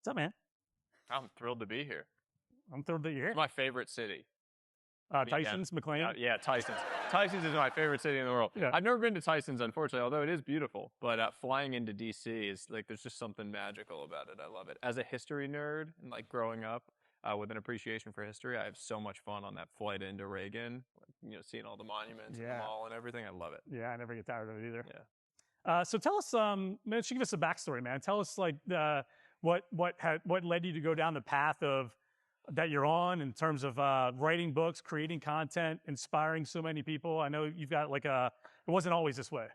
What's up, man? I'm thrilled to be here. I'm thrilled that you're It's here. my favorite city. I mean, again, Tyson's, McLean. yeah, Tyson's. Tyson's is my favorite city in the world. Yeah. I've never been to Tyson's, unfortunately, although it is beautiful. But flying into DC is like there's just something magical about it. I love it. As a history nerd and like growing up with an appreciation for history, I have so much fun on that flight into Reagan. Seeing all the monuments and the Yeah. mall and everything. I love it. Yeah, I never get tired of it either. Yeah. So tell us, man, you give us a backstory, man. Tell us like what led you to go down the path of that you're on in terms of writing books, creating content, inspiring so many people. I know you've got like it wasn't always this way.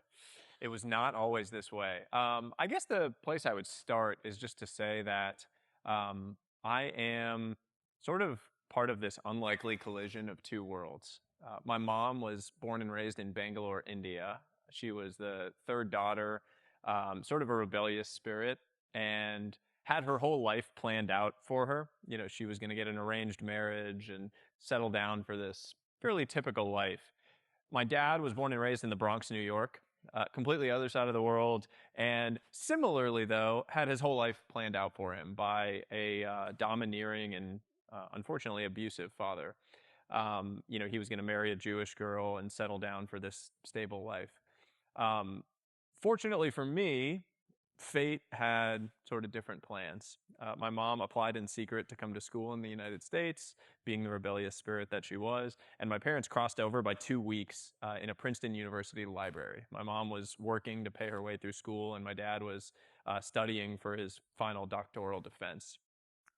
It was not always this way. I guess the place I would start is just to say that I am sort of part of this unlikely collision of two worlds. My mom was born and raised in Bangalore, India. She was the third daughter, sort of a rebellious spirit, and had her whole life planned out for her. She was going to get an arranged marriage and settle down for this fairly typical life. My dad was born and raised in the Bronx, New York, completely other side of the world, and similarly, though, had his whole life planned out for him by a domineering and unfortunately abusive father. He was going to marry a Jewish girl and settle down for this stable life. Fortunately for me, fate had sort of different plans. My mom applied in secret to come to school in the United States, being the rebellious spirit that she was, and my parents crossed over by 2 weeks in a Princeton University library. My mom was working to pay her way through school, and my dad was studying for his final doctoral defense.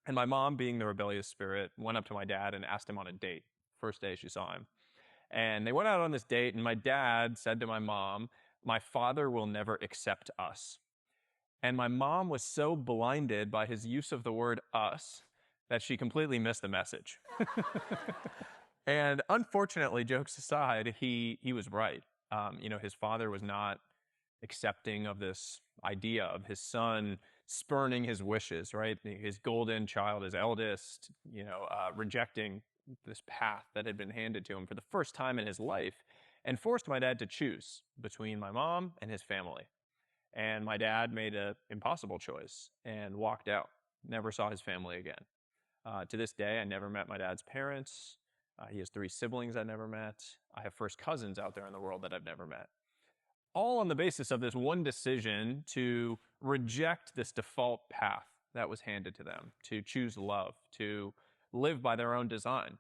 And my mom, being the rebellious spirit, went up to my dad and asked him on a date, first day she saw him. And they went out on this date, and my dad said to my mom, "My father will never accept us." And my mom was so blinded by his use of the word us that she completely missed the message. And unfortunately, jokes aside, he was right. His father was not accepting of this idea of his son spurning his wishes, right? His golden child, his eldest, rejecting this path that had been handed to him for the first time in his life, and forced my dad to choose between my mom and his family. And my dad made an impossible choice and walked out, never saw his family again. To this day, I never met my dad's parents. He has 3 siblings I never met. I have first cousins out there in the world that I've never met. All on the basis of this one decision to reject this default path that was handed to them, to choose love, to live by their own design.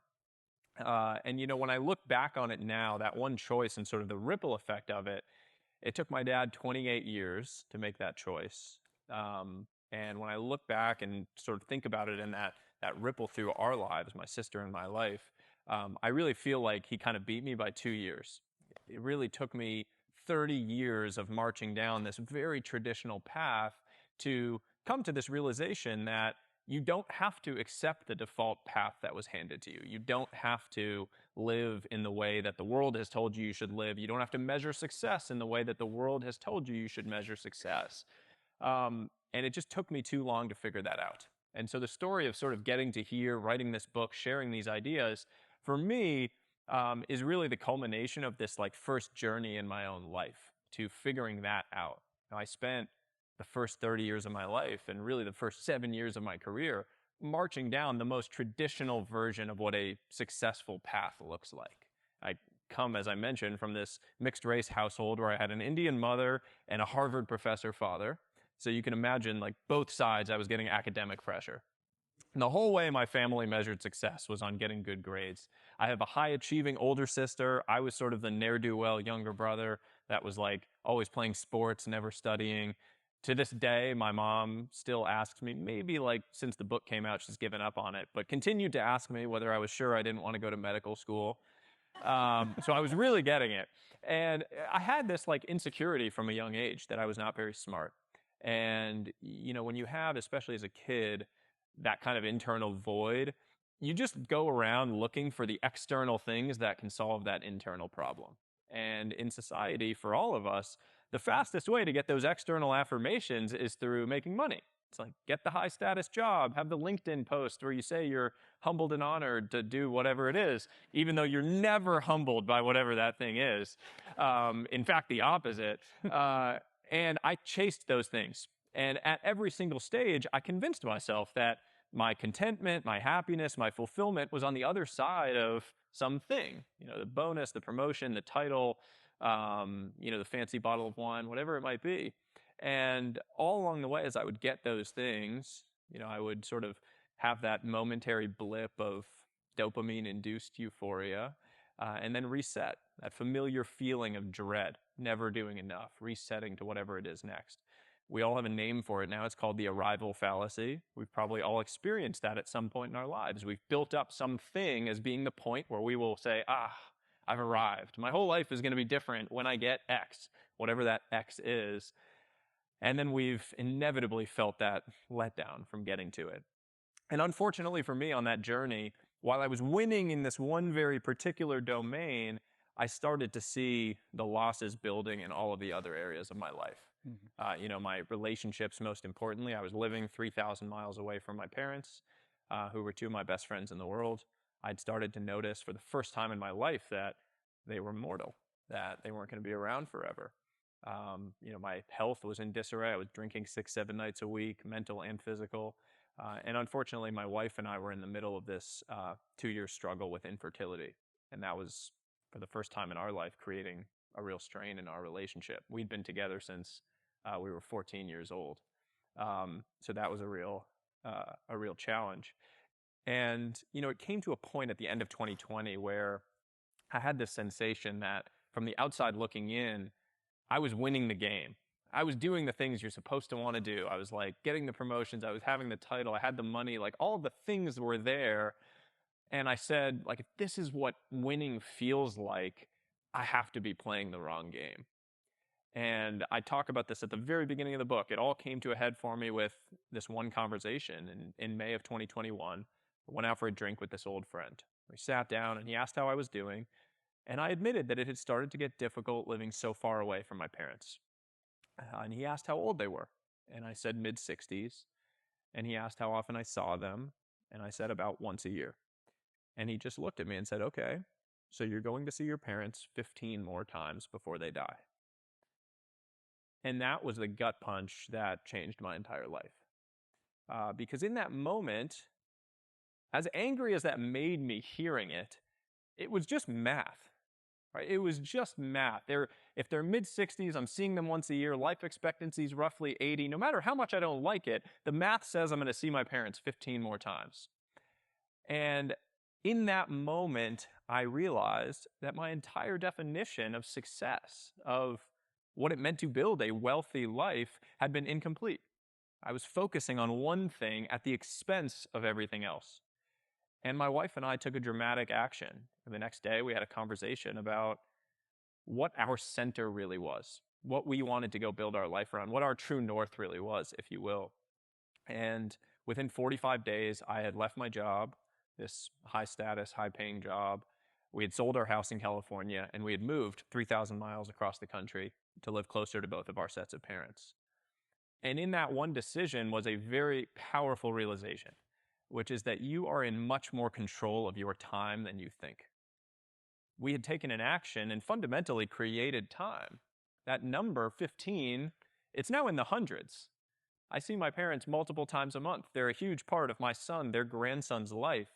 When I look back on it now, that one choice and sort of the ripple effect of it, it took my dad 28 years to make that choice. And when I look back and sort of think about it in that ripple through our lives, my sister and my life, I really feel like he kind of beat me by 2 years. It really took me 30 years of marching down this very traditional path to come to this realization that you don't have to accept the default path that was handed to you. You don't have to live in the way that the world has told you you should live. You don't have to measure success in the way that the world has told you you should measure success. And it just took me too long to figure that out. And so the story of sort of getting to here, writing this book, sharing these ideas, for me, is really the culmination of this like first journey in my own life to figuring that out. Now, I spent the first 30 years of my life and really the first 7 years of my career marching down the most traditional version of what a successful path looks like. I come, as I mentioned, from this mixed race household where I had an Indian mother and a Harvard professor father. So you can imagine like both sides, I was getting academic pressure. And the whole way my family measured success was on getting good grades. I have a high-achieving older sister. I was sort of the ne'er-do-well younger brother that was like always playing sports, never studying. To this day, my mom still asks me, maybe like since the book came out, she's given up on it, but continued to ask me whether I was sure I didn't want to go to medical school. So I was really getting it. And I had this like insecurity from a young age that I was not very smart. And, when you have, especially as a kid, that kind of internal void, you just go around looking for the external things that can solve that internal problem. And in society, for all of us, the fastest way to get those external affirmations is through making money. It's like, get the high status job, have the LinkedIn post where you say you're humbled and honored to do whatever it is, even though you're never humbled by whatever that thing is. In fact, the opposite. And I chased those things And at every single stage, I convinced myself that my contentment, my happiness, my fulfillment was on the other side of something. The bonus, the promotion, the title, the fancy bottle of wine, whatever it might be. And all along the way, as I would get those things, I would sort of have that momentary blip of dopamine-induced euphoria, and then reset, that familiar feeling of dread, never doing enough, resetting to whatever it is next. We all have a name for it now. It's called the arrival fallacy. We've probably all experienced that at some point in our lives. We've built up something as being the point where we will say, I've arrived. My whole life is going to be different when I get X, whatever that X is. And then we've inevitably felt that letdown from getting to it. And unfortunately for me on that journey, while I was winning in this one very particular domain, I started to see the losses building in all of the other areas of my life. My relationships, most importantly. I was living 3,000 miles away from my parents, who were two of my best friends in the world. I'd started to notice for the first time in my life that they were mortal, that they weren't going to be around forever. My health was in disarray. I was drinking 6-7 nights a week, mental and physical. And unfortunately, my wife and I were in the middle of this 2-year struggle with infertility. And that was, for the first time in our life, creating a real strain in our relationship. We'd been together since we were 14 years old. So that was a real challenge. And, it came to a point at the end of 2020 where I had this sensation that from the outside looking in, I was winning the game. I was doing the things you're supposed to want to do. I was like getting the promotions. I was having the title. I had the money. Like all the things were there. And I said, like, if this is what winning feels like, I have to be playing the wrong game. And I talk about this at the very beginning of the book. It all came to a head for me with this one conversation in May of 2021. I went out for a drink with this old friend. We sat down and he asked how I was doing. And I admitted that it had started to get difficult living so far away from my parents. And he asked how old they were. And I said mid-60s. And he asked how often I saw them. And I said about once a year. And he just looked at me and said, okay, so you're going to see your parents 15 more times before they die. And that was the gut punch that changed my entire life. Because in that moment, as angry as that made me hearing it, it was just math. Right? It was just math. If they're mid-60s, I'm seeing them once a year, life expectancy is roughly 80. No matter how much I don't like it, the math says I'm going to see my parents 15 more times. And in that moment, I realized that my entire definition of success, of what it meant to build a wealthy life, had been incomplete. I was focusing on one thing at the expense of everything else. And my wife and I took a dramatic action. The next day, we had a conversation about what our center really was, what we wanted to go build our life around, what our true north really was, if you will. And within 45 days, I had left my job, this high-status, high-paying job. We had sold our house in California, and we had moved 3,000 miles across the country to live closer to both of our sets of parents. And in that one decision was a very powerful realization, which is that you are in much more control of your time than you think. We had taken an action and fundamentally created time. That number, 15, it's now in the hundreds. I see my parents multiple times a month. They're a huge part of my son, their grandson's life.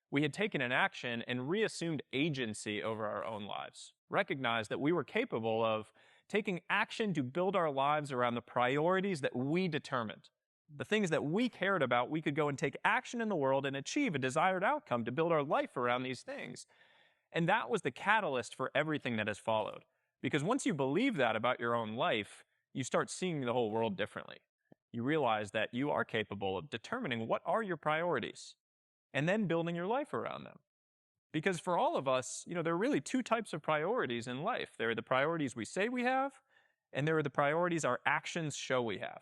We had taken an action and reassumed agency over our own lives, recognized that we were capable of taking action to build our lives around the priorities that we determined. The things that we cared about, we could go and take action in the world and achieve a desired outcome to build our life around these things. And that was the catalyst for everything that has followed. Because once you believe that about your own life, you start seeing the whole world differently. You realize that you are capable of determining what are your priorities and then building your life around them. Because for all of us, there are really two types of priorities in life. There are the priorities we say we have, and there are the priorities our actions show we have.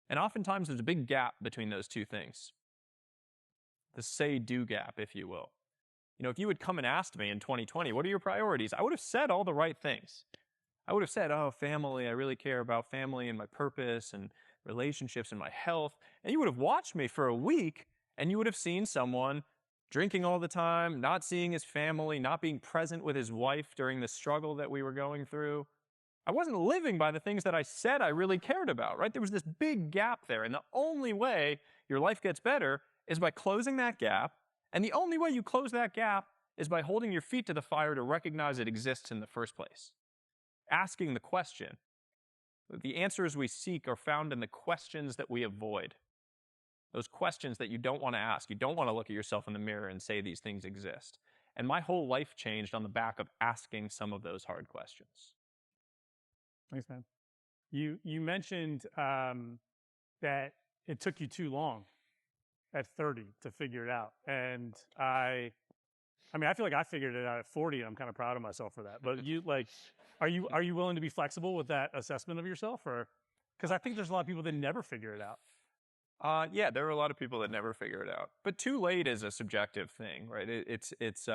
And oftentimes there's a big gap between those two things. The say-do gap, if you will. If you had come and asked me in 2020, what are your priorities? I would have said all the right things. I would have said, family, I really care about family and my purpose and relationships and my health. And you would have watched me for a week and you would have seen someone drinking all the time, not seeing his family, not being present with his wife during the struggle that we were going through. I wasn't living by the things that I said I really cared about, right? There was this big gap there. And the only way your life gets better is by closing that gap. And the only way you close that gap is by holding your feet to the fire to recognize it exists in the first place. Asking the question. The answers we seek are found in the questions that we avoid. Those questions that you don't want to ask. You don't want to look at yourself in the mirror and say these things exist. And my whole life changed on the back of asking some of those hard questions. Thanks, man. You mentioned that it took you too long at 30 to figure it out. And I feel like I figured it out at 40, and I'm kind of proud of myself for that. But are you willing to be flexible with that assessment of yourself? Or, because I think there's a lot of people that never figure it out. Yeah, there are a lot of people that never figure it out. But too late is a subjective thing, right? It's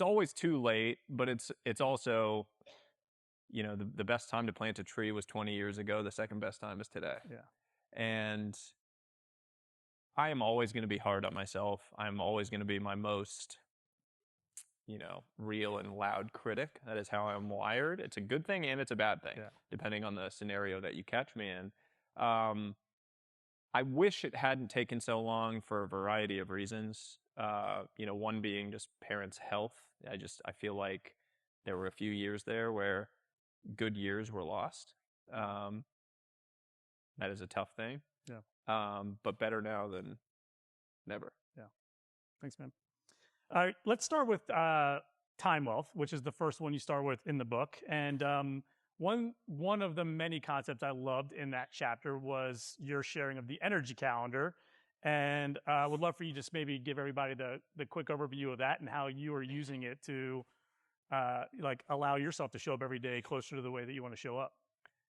always too late, but it's also, the best time to plant a tree was 20 years ago. The second best time is today. Yeah. And I am always going to be hard on myself. I'm always going to be my most, real and loud critic. That is how I'm wired. It's a good thing and it's a bad thing, depending on the scenario that you catch me in. I wish it hadn't taken so long for a variety of reasons. One being just parents' health. I feel like there were a few years there where good years were lost. That is a tough thing. Yeah. But better now than never. Yeah. Thanks, man. All right, let's start with time wealth, which is the first one you start with in the book. And one of the many concepts I loved in that chapter was your sharing of the energy calendar. And I would love for you to just maybe give everybody the quick overview of that and how you are using it to allow yourself to show up every day closer to the way that you want to show up.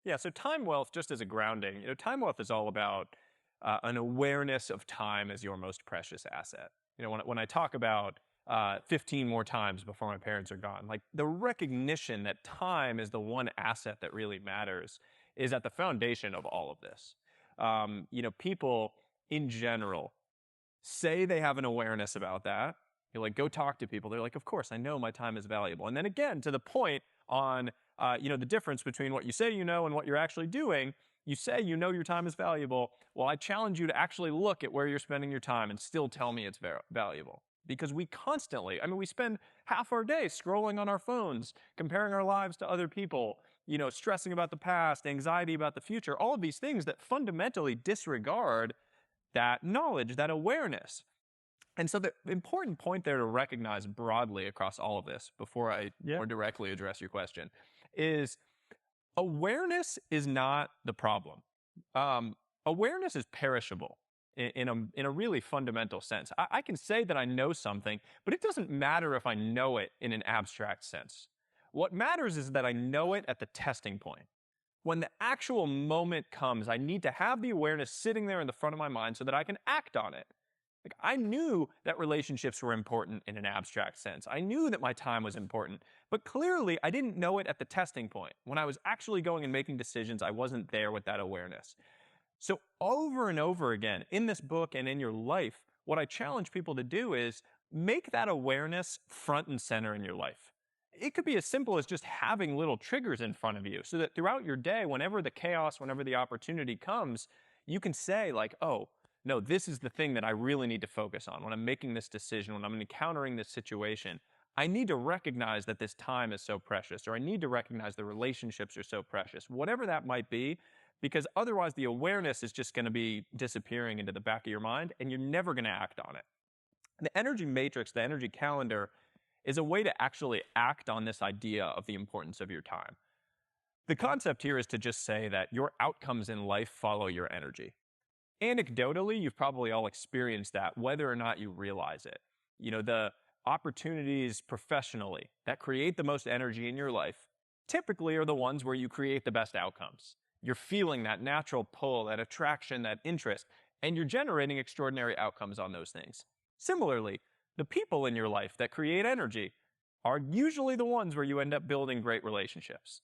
Yeah, so time wealth, just as a grounding, time wealth is all about an awareness of time as your most precious asset. When I talk about 15 more times before my parents are gone, like the recognition that time is the one asset that really matters is at the foundation of all of this. People in general say they have an awareness about that. Go talk to people. They're like, of course, I know my time is valuable. And then again, to the point on, the difference between what you say you know and what you're actually doing. You say you know your time is valuable. Well, I challenge you to actually look at where you're spending your time and still tell me it's valuable. Because we constantly, we spend half our day scrolling on our phones, comparing our lives to other people, stressing about the past, anxiety about the future, all of these things that fundamentally disregard that knowledge, that awareness. And so the important point there to recognize broadly across all of this, before I more directly address your question, is awareness is not the problem. Awareness is perishable in a really fundamental sense. I can say that I know something, but it doesn't matter if I know it in an abstract sense. What matters is that I know it at the testing point. When the actual moment comes, I need to have the awareness sitting there in the front of my mind so that I can act on it. I knew that relationships were important in an abstract sense. I knew that my time was important, but clearly I didn't know it at the testing point. When I was actually going and making decisions, I wasn't there with that awareness. So over and over again, in this book and in your life, what I challenge people to do is make that awareness front and center in your life. It could be as simple as just having little triggers in front of you so that throughout your day, whenever the chaos, whenever the opportunity comes, you can say oh, no, this is the thing that I really need to focus on. When I'm making this decision, when I'm encountering this situation, I need to recognize that this time is so precious, or I need to recognize the relationships are so precious, whatever that might be, because otherwise the awareness is just going to be disappearing into the back of your mind, and you're never going to act on it. The energy matrix, the energy calendar, is a way to actually act on this idea of the importance of your time. The concept here is to just say that your outcomes in life follow your energy. Anecdotally, you've probably all experienced that, whether or not you realize it. The opportunities professionally that create the most energy in your life typically are the ones where you create the best outcomes. You're feeling that natural pull, that attraction, that interest, and you're generating extraordinary outcomes on those things. Similarly, the people in your life that create energy are usually the ones where you end up building great relationships.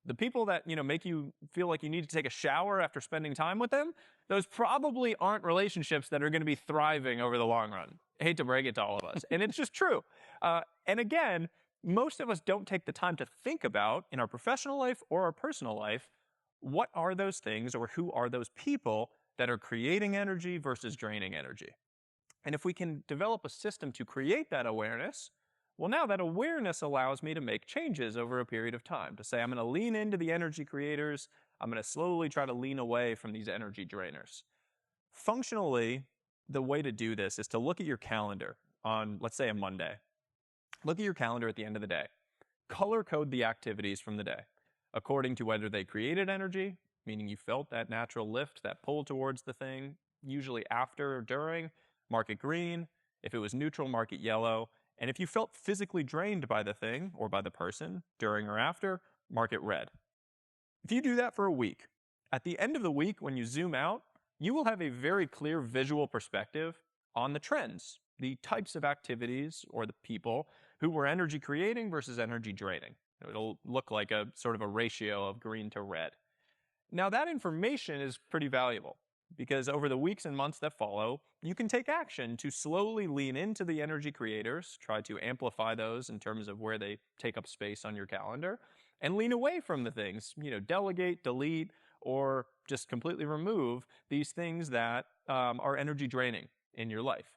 The people that, make you feel like you need to take a shower after spending time with them, those probably aren't relationships that are going to be thriving over the long run. I hate to break it to all of us. And it's just true. And again, most of us don't take the time to think about in our professional life or our personal life, what are those things or who are those people that are creating energy versus draining energy? And if we can develop a system to create that awareness, well, now that awareness allows me to make changes over a period of time to say, I'm going to lean into the energy creators. I'm going to slowly try to lean away from these energy drainers. Functionally, the way to do this is to look at your calendar on, let's say, a Monday. Look at your calendar at the end of the day. Color code the activities from the day according to whether they created energy, meaning you felt that natural lift, that pull towards the thing, usually after or during. Mark it green. If it was neutral, mark it yellow. And if you felt physically drained by the thing or by the person during or after, mark it red. If you do that for a week, at the end of the week, when you zoom out, you will have a very clear visual perspective on the trends, the types of activities or the people who were energy creating versus energy draining. It'll look like a sort of a ratio of green to red. Now, that information is pretty valuable because over the weeks and months that follow, you can take action to slowly lean into the energy creators, try to amplify those in terms of where they take up space on your calendar, and lean away from the things, delegate, delete, or just completely remove these things that are energy draining in your life.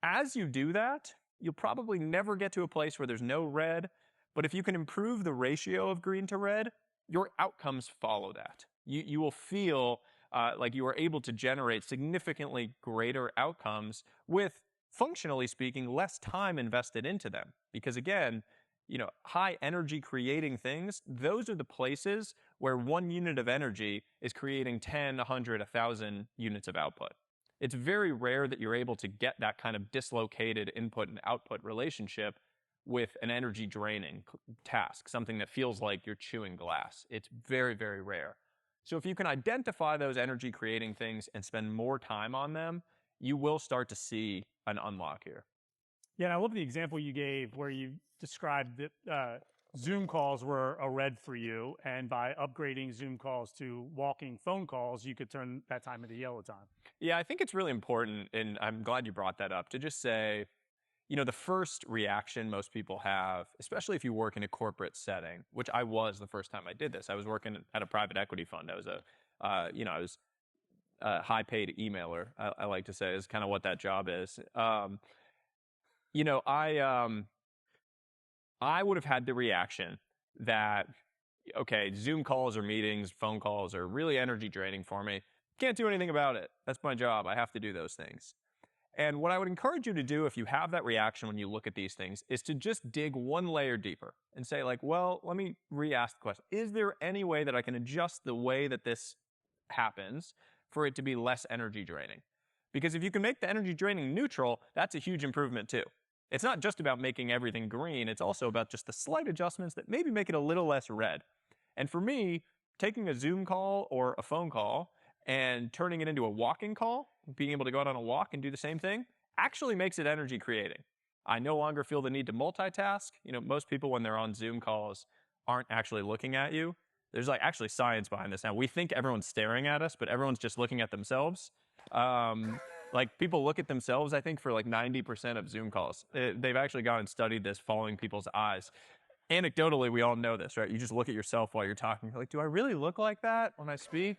As you do that, you'll probably never get to a place where there's no red, but if you can improve the ratio of green to red, your outcomes follow that. You will feel like you are able to generate significantly greater outcomes with, functionally speaking, less time invested into them. Because again, high energy creating things, those are the places where 1 unit of energy is creating 10, 100, 1,000 units of output. It's very rare that you're able to get that kind of dislocated input and output relationship with an energy draining task, something that feels like you're chewing glass. It's very, very rare. So if you can identify those energy creating things and spend more time on them, you will start to see an unlock here. Yeah, and I love the example you gave where you described that Zoom calls were a red for you, and by upgrading Zoom calls to walking phone calls, you could turn that time into yellow time. Yeah, I think it's really important, and I'm glad you brought that up, to just say, the first reaction most people have, especially if you work in a corporate setting, which I was the first time I did this. I was working at a private equity fund. I was a high-paid emailer, I like to say, is kind of what that job is. I would have had the reaction that, okay, Zoom calls or meetings, phone calls are really energy draining for me. Can't do anything about it. That's my job. I have to do those things. And what I would encourage you to do if you have that reaction when you look at these things is to just dig one layer deeper and say, like, well, let me re-ask the question. Is there any way that I can adjust the way that this happens for it to be less energy draining? Because if you can make the energy draining neutral, that's a huge improvement too. It's not just about making everything green. It's also about just the slight adjustments that maybe make it a little less red. And for me, taking a Zoom call or a phone call and turning it into a walking call, being able to go out on a walk and do the same thing, actually makes it energy creating. I no longer feel the need to multitask. Most people when they're on Zoom calls aren't actually looking at you. There's actually science behind this now. We think everyone's staring at us, but everyone's just looking at themselves. People look at themselves, I think, for 90% of Zoom calls. They've actually gone and studied this following people's eyes. Anecdotally, we all know this, right? You just look at yourself while you're talking. You're like, do I really look like that when I speak?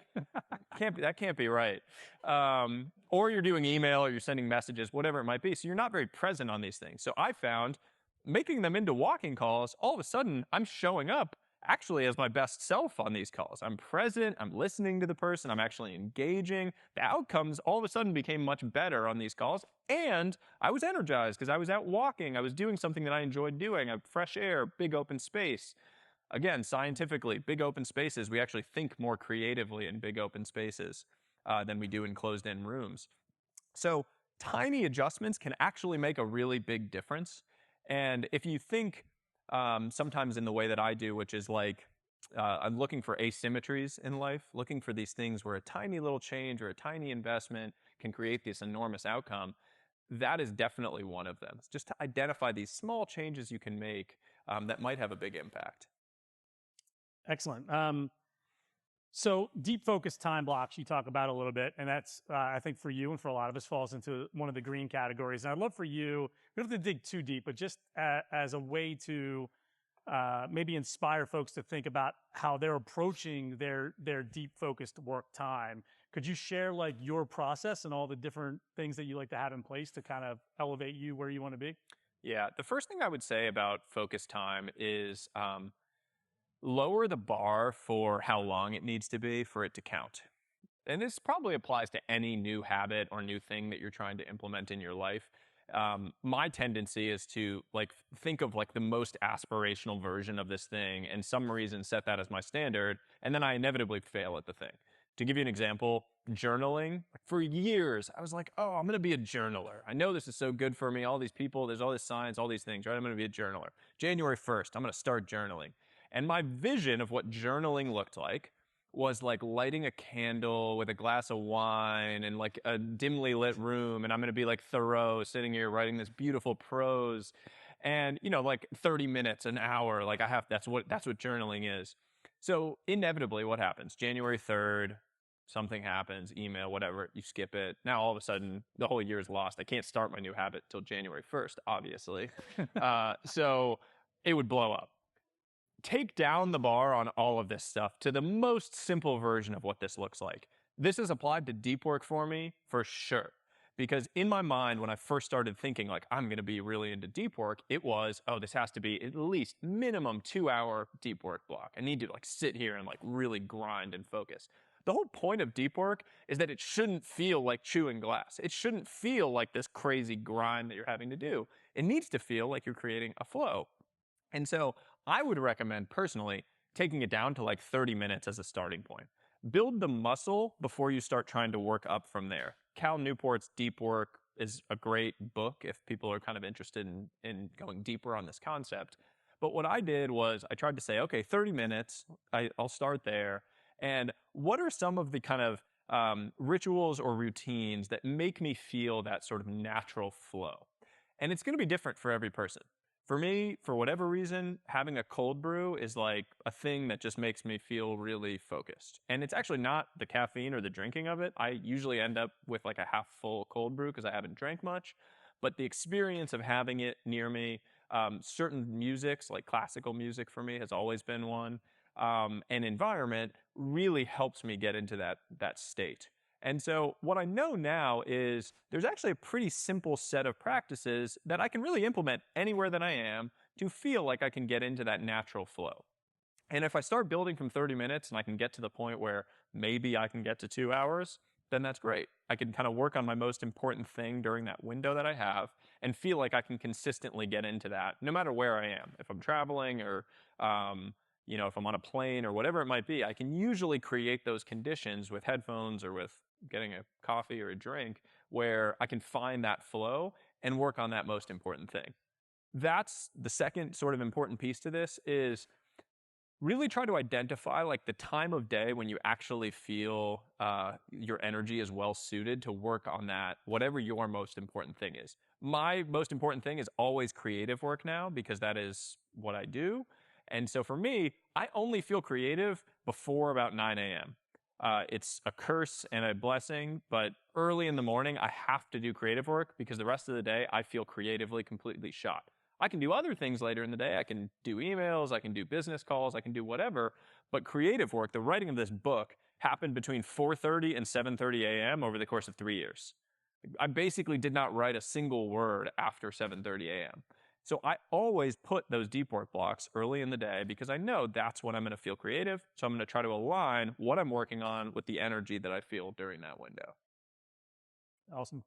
That can't be right. Or you're doing email or you're sending messages, whatever it might be. So you're not very present on these things. So I found making them into walking calls, all of a sudden, I'm showing up actually as my best self on these calls. I'm present, I'm listening to the person, I'm actually engaging. The outcomes all of a sudden became much better on these calls, and I was energized because I was out walking, I was doing something that I enjoyed doing, fresh air, big open space. Again, scientifically, big open spaces, we actually think more creatively in big open spaces than we do in closed-in rooms. So tiny adjustments can actually make a really big difference. And if you think sometimes in the way that I do, which is I'm looking for asymmetries in life, looking for these things where a tiny little change or a tiny investment can create this enormous outcome. That is definitely one of them. It's just to identify these small changes you can make that might have a big impact. Excellent. So deep focus time blocks you talk about a little bit, and that's I think for you and for a lot of us falls into one of the green categories. And I'd love for you, we don't have to dig too deep, but just as a way to maybe inspire folks to think about how they're approaching their deep focused work time. Could you share like your process and all the different things that you like to have in place to kind of elevate you where you want to be? Yeah, the first thing I would say about focus time is lower the bar for how long it needs to be for it to count. And this probably applies to any new habit or new thing that you're trying to implement in your life. My tendency is to like think of like the most aspirational version of this thing and some reason set that as my standard, and then I inevitably fail at the thing. To give you an example, journaling. Like for years, I was like, oh, I'm going to be a journaler. I know this is so good for me. All these people, there's all this science, all these things, right? I'm going to be a journaler. January 1st, I'm going to start journaling. And my vision of what journaling looked like was like lighting a candle with a glass of wine and like a dimly lit room. And I'm going to be like Thoreau sitting here writing this beautiful prose and, you know, like 30 minutes, an hour, like that's what journaling is. So inevitably what happens? January 3rd, something happens, email, whatever, you skip it. Now all of a sudden the whole year is lost. I can't start my new habit till January 1st, obviously. So it would blow up. Take down the bar on all of this stuff to the most simple version of what this looks like. This has applied to deep work for me for sure. Because in my mind, when I first started thinking like, I'm going to be really into deep work, it was, oh, this has to be at least minimum 2-hour deep work block. I need to like sit here and like really grind and focus. The whole point of deep work is that it shouldn't feel like chewing glass. It shouldn't feel like this crazy grind that you're having to do. It needs to feel like you're creating a flow. And so I would recommend personally taking it down to like 30 minutes as a starting point. Build the muscle before you start trying to work up from there. Cal Newport's Deep Work is a great book if people are kind of interested in going deeper on this concept. But what I did was I tried to say, okay, 30 minutes, I'll start there. And what are some of the kind of rituals or routines that make me feel that sort of natural flow? And it's going to be different for every person. For me, for whatever reason, having a cold brew is like a thing that just makes me feel really focused. And it's actually not the caffeine or the drinking of it. I usually end up with like a half full cold brew because I haven't drank much. But the experience of having it near me, certain musics, like classical music for me has always been one, and environment really helps me get into that state. And so what I know now is there's actually a pretty simple set of practices that I can really implement anywhere that I am to feel like I can get into that natural flow. And if I start building from 30 minutes and I can get to the point where maybe I can get to 2 hours, then that's great. I can kind of work on my most important thing during that window that I have and feel like I can consistently get into that no matter where I am. If I'm traveling or if I'm on a plane or whatever it might be, I can usually create those conditions with headphones or with getting a coffee or a drink where I can find that flow and work on that most important thing. That's the second sort of important piece to this is really try to identify like the time of day when you actually feel your energy is well suited to work on that, whatever your most important thing is. My most important thing is always creative work now because that is what I do. And so for me, I only feel creative before about 9 a.m. It's a curse and a blessing, but early in the morning, I have to do creative work because the rest of the day, I feel creatively completely shot. I can do other things later in the day. I can do emails, I can do business calls, I can do whatever, but creative work, the writing of this book, happened between 4:30 and 7:30 a.m. over the course of 3 years. I basically did not write a single word after 7:30 a.m. So I always put those deep work blocks early in the day because I know that's when I'm going to feel creative. So I'm going to try to align what I'm working on with the energy that I feel during that window. Awesome.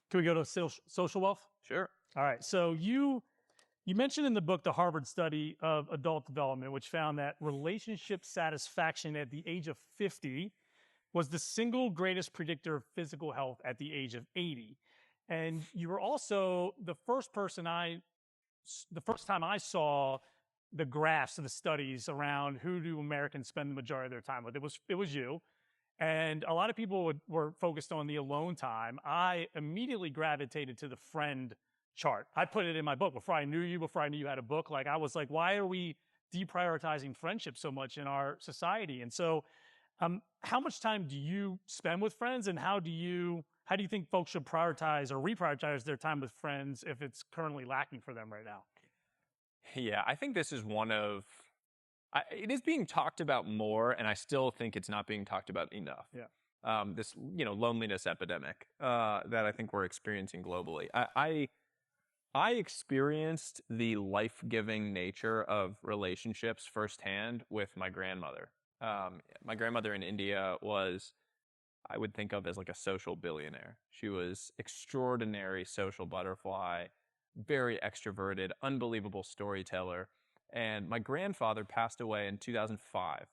Can we go to social wealth? Sure. All right. So you mentioned in the book the Harvard study of adult development, which found that relationship satisfaction at the age of 50 was the single greatest predictor of physical health at the age of 80. And you were also the first time I saw the graphs of the studies around who do Americans spend the majority of their time with. It was you. And a lot of people were focused on the alone time. I immediately gravitated to the friend chart. I put it in my book before I knew you, before I knew you had a book. Like I was like, why are we deprioritizing friendship so much in our society? And so How much time do you spend with friends, and how do you think folks should prioritize or reprioritize their time with friends if it's currently lacking for them right now? Yeah, I think this is one of it is being talked about more, and I still think it's not being talked about enough. Yeah. This loneliness epidemic that I think we're experiencing globally. I experienced the life-giving nature of relationships firsthand with my grandmother. My grandmother in India was, I would think of as like a social billionaire. She was extraordinary social butterfly, very extroverted, unbelievable storyteller. And my grandfather passed away in 2005.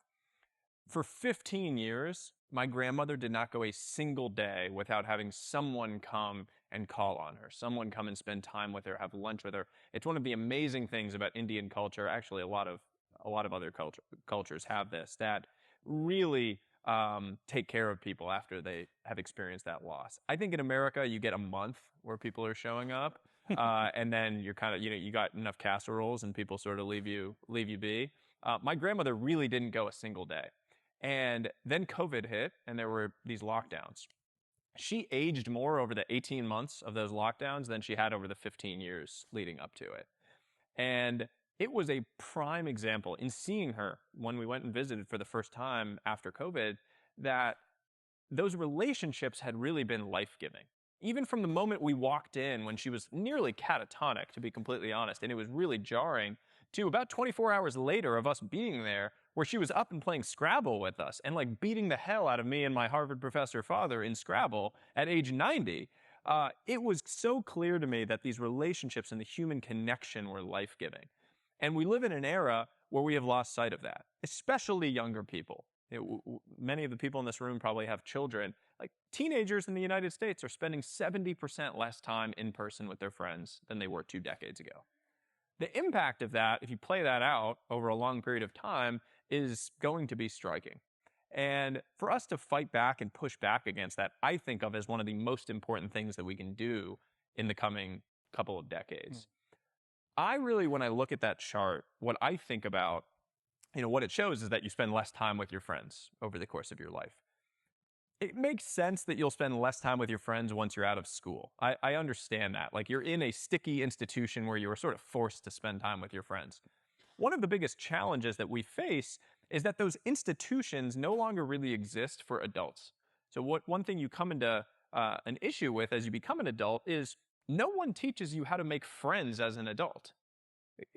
For 15 years, my grandmother did not go a single day without having someone come and call on her, someone come and spend time with her, have lunch with her. It's one of the amazing things about Indian culture. Actually, a lot of other cultures have this, that really take care of people after they have experienced that loss. I think in America, you get a month where people are showing up, and then you're kind of, you got enough casseroles and people sort of leave you be. My grandmother really didn't go a single day. And then COVID hit, and there were these lockdowns. She aged more over the 18 months of those lockdowns than she had over the 15 years leading up to it. And it was a prime example in seeing her when we went and visited for the first time after COVID, that those relationships had really been life-giving. Even from the moment we walked in, when she was nearly catatonic, to be completely honest, and it was really jarring, to about 24 hours later of us being there, where she was up and playing Scrabble with us and like beating the hell out of me and my Harvard professor father in Scrabble at age 90. It was so clear to me that these relationships and the human connection were life-giving. And we live in an era where we have lost sight of that, especially younger people. Many of the people in this room probably have children. Like teenagers in the United States are spending 70% less time in person with their friends than they were 2 decades ago. The impact of that, if you play that out over a long period of time, is going to be striking. And for us to fight back and push back against that, I think of as one of the most important things that we can do in the coming couple of decades. I really, when I look at that chart, what I think about, what it shows is that you spend less time with your friends over the course of your life. It makes sense that you'll spend less time with your friends once you're out of school. I understand that. Like, you're in a sticky institution where you are sort of forced to spend time with your friends. One of the biggest challenges that we face is that those institutions no longer really exist for adults. So one thing you come into an issue with as you become an adult is no one teaches you how to make friends as an adult.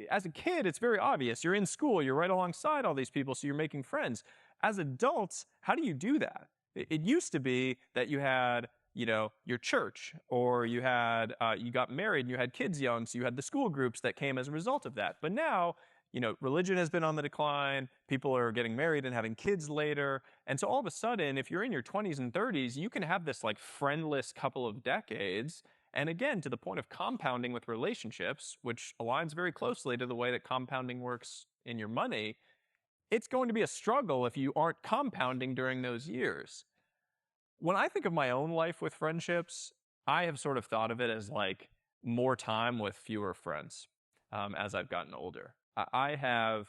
As a kid, it's very obvious. You're in school, you're right alongside all these people, so you're making friends. As adults, how do you do that? It used to be that you had, your church, or you got married and you had kids young, so you had the school groups that came as a result of that. But now, religion has been on the decline. People are getting married and having kids later. And so all of a sudden, if you're in your 20s and 30s, you can have this like friendless couple of decades. And again, to the point of compounding with relationships, which aligns very closely to the way that compounding works in your money, it's going to be a struggle if you aren't compounding during those years. When I think of my own life with friendships, I have sort of thought of it as like more time with fewer friends as I've gotten older. I have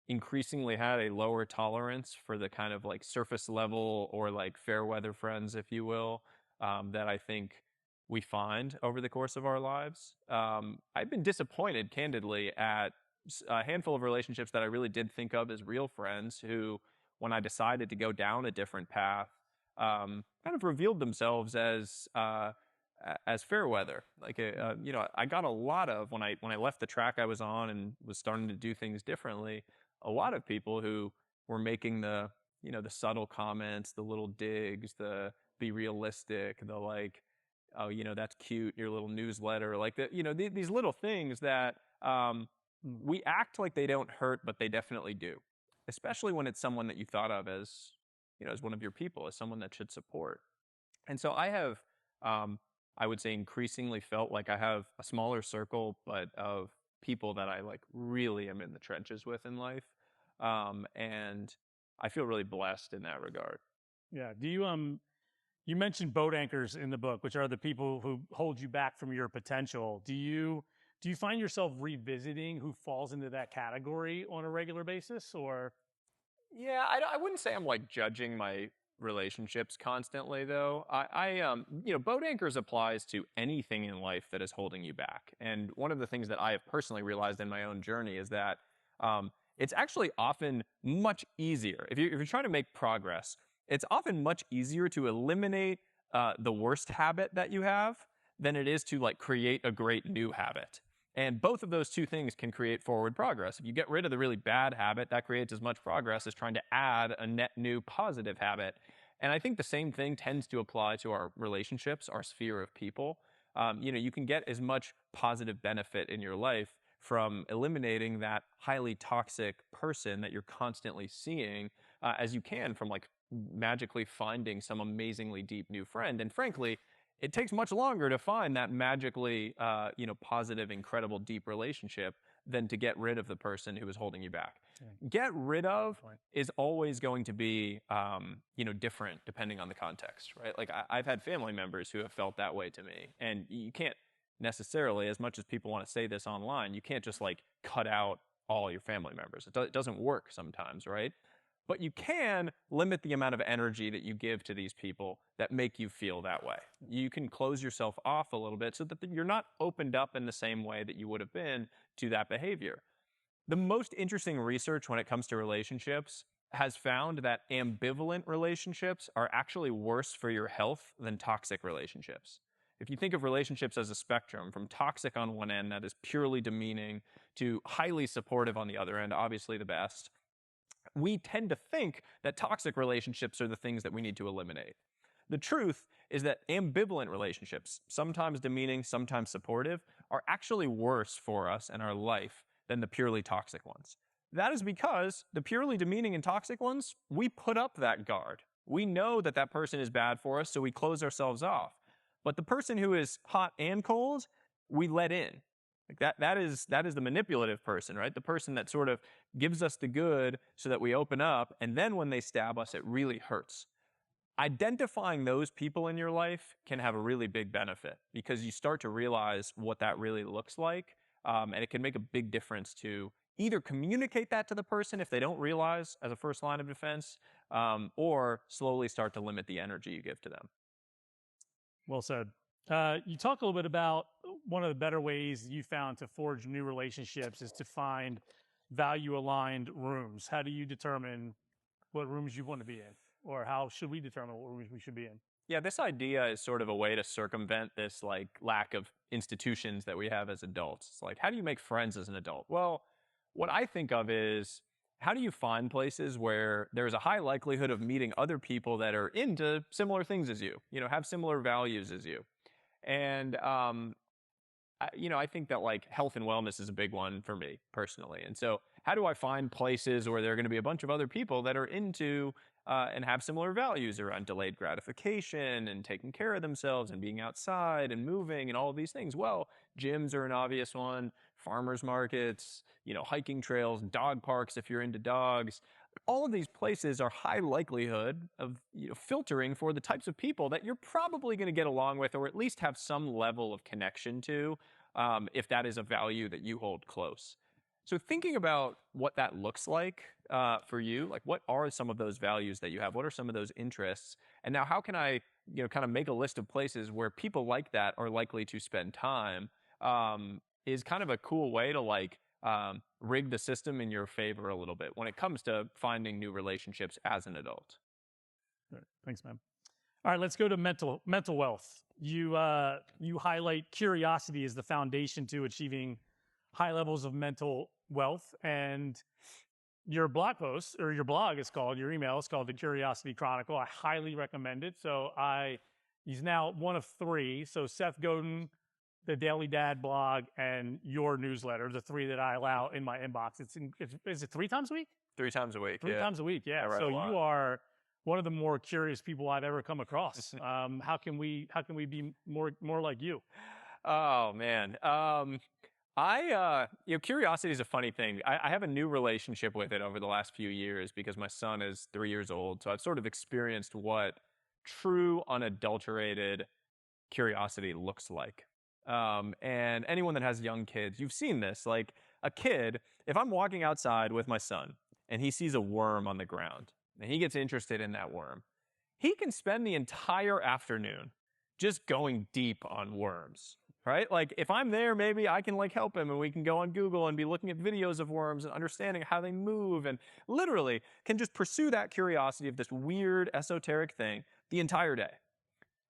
increasingly had a lower tolerance for the kind of like surface level or like fair weather friends, if you will, that I think we find over the course of our lives. I've been disappointed, candidly, at a handful of relationships that I really did think of as real friends who, when I decided to go down a different path, kind of revealed themselves as fair weather. Like, I got a lot of, when I left the track I was on and was starting to do things differently, a lot of people who were making the subtle comments, the little digs, the be realistic, the like, oh, that's cute, your little newsletter, like these little things that we act like they don't hurt, but they definitely do, especially when it's someone that you thought of as, as one of your people, as someone that should support. And so I have, I would say, increasingly felt like I have a smaller circle, but of people that I like really am in the trenches with in life. And I feel really blessed in that regard. Yeah. Do you mentioned boat anchors in the book, which are the people who hold you back from your potential. Do you find yourself revisiting who falls into that category on a regular basis, or? Yeah, I wouldn't say I'm like judging my relationships constantly, though. Boat anchors applies to anything in life that is holding you back. And one of the things that I have personally realized in my own journey is that it's actually often much easier if you're trying to make progress. It's often much easier to eliminate the worst habit that you have than it is to like create a great new habit. And both of those two things can create forward progress. If you get rid of the really bad habit, that creates as much progress as trying to add a net new positive habit. And I think the same thing tends to apply to our relationships, our sphere of people. You can get as much positive benefit in your life from eliminating that highly toxic person that you're constantly seeing as you can from like magically finding some amazingly deep new friend. And frankly, it takes much longer to find that magically, positive, incredible, deep relationship than to get rid of the person who is holding you back. Yeah. Get rid of is always going to be, different depending on the context, right? Like I've had family members who have felt that way to me, and you can't necessarily, as much as people want to say this online, you can't just like cut out all your family members. It doesn't work sometimes, right? But you can limit the amount of energy that you give to these people that make you feel that way. You can close yourself off a little bit so that you're not opened up in the same way that you would have been to that behavior. The most interesting research when it comes to relationships has found that ambivalent relationships are actually worse for your health than toxic relationships. If you think of relationships as a spectrum, from toxic on one end, that is purely demeaning, to highly supportive on the other end, obviously the best, we tend to think that toxic relationships are the things that we need to eliminate. The truth is that ambivalent relationships, sometimes demeaning, sometimes supportive, are actually worse for us and our life than the purely toxic ones. That is because the purely demeaning and toxic ones, we put up that guard. We know that that person is bad for us, so we close ourselves off. But the person who is hot and cold, we let in. Like that is the manipulative person, right? The person that sort of gives us the good so that we open up, and then when they stab us, it really hurts. Identifying those people in your life can have a really big benefit because you start to realize what that really looks like, and it can make a big difference to either communicate that to the person if they don't realize as a first line of defense, or slowly start to limit the energy you give to them. Well said. You talk a little bit about one of the better ways you found to forge new relationships is to find value-aligned rooms. How do you determine what rooms you want to be in? Or how should we determine what rooms we should be in? Yeah, this idea is sort of a way to circumvent this like lack of institutions that we have as adults. It's like, how do you make friends as an adult? Well, what I think of is, how do you find places where there's a high likelihood of meeting other people that are into similar things as you, have similar values as you? And, I think that like health and wellness is a big one for me personally. And so how do I find places where there are going to be a bunch of other people that are into and have similar values around delayed gratification and taking care of themselves and being outside and moving and all of these things? Well, gyms are an obvious one, farmers markets, hiking trails, dog parks if you're into dogs. All of these places are high likelihood of filtering for the types of people that you're probably going to get along with, or at least have some level of connection to, if that is a value that you hold close. So thinking about what that looks like for you, like what are some of those values that you have? What are some of those interests? And now how can I, kind of make a list of places where people like that are likely to spend time, is kind of a cool way to like rig the system in your favor a little bit when it comes to finding new relationships as an adult. Right. Thanks, man. All right, let's go to mental wealth. You highlight curiosity as the foundation to achieving high levels of mental wealth, and your blog post, or your blog is called, your email is called The Curiosity Chronicle. I highly recommend it. So he's now one of three. So Seth Godin, the Daily Dad blog, and your newsletter, the three that I allow in my inbox. Is it 3 times a week? 3 times a week. 3 times a week, yeah. So you are one of the more curious people I've ever come across. How can we be more like you? Oh man. Curiosity is a funny thing. I have a new relationship with it over the last few years because my son is 3 years old. So I've sort of experienced what true, unadulterated curiosity looks like. And anyone that has young kids, you've seen this. Like a kid, if I'm walking outside with my son and he sees a worm on the ground, and he gets interested in that worm. He can spend the entire afternoon just going deep on worms, right? Like if I'm there, maybe I can like help him and we can go on Google and be looking at videos of worms and understanding how they move, and literally can just pursue that curiosity of this weird esoteric thing the entire day.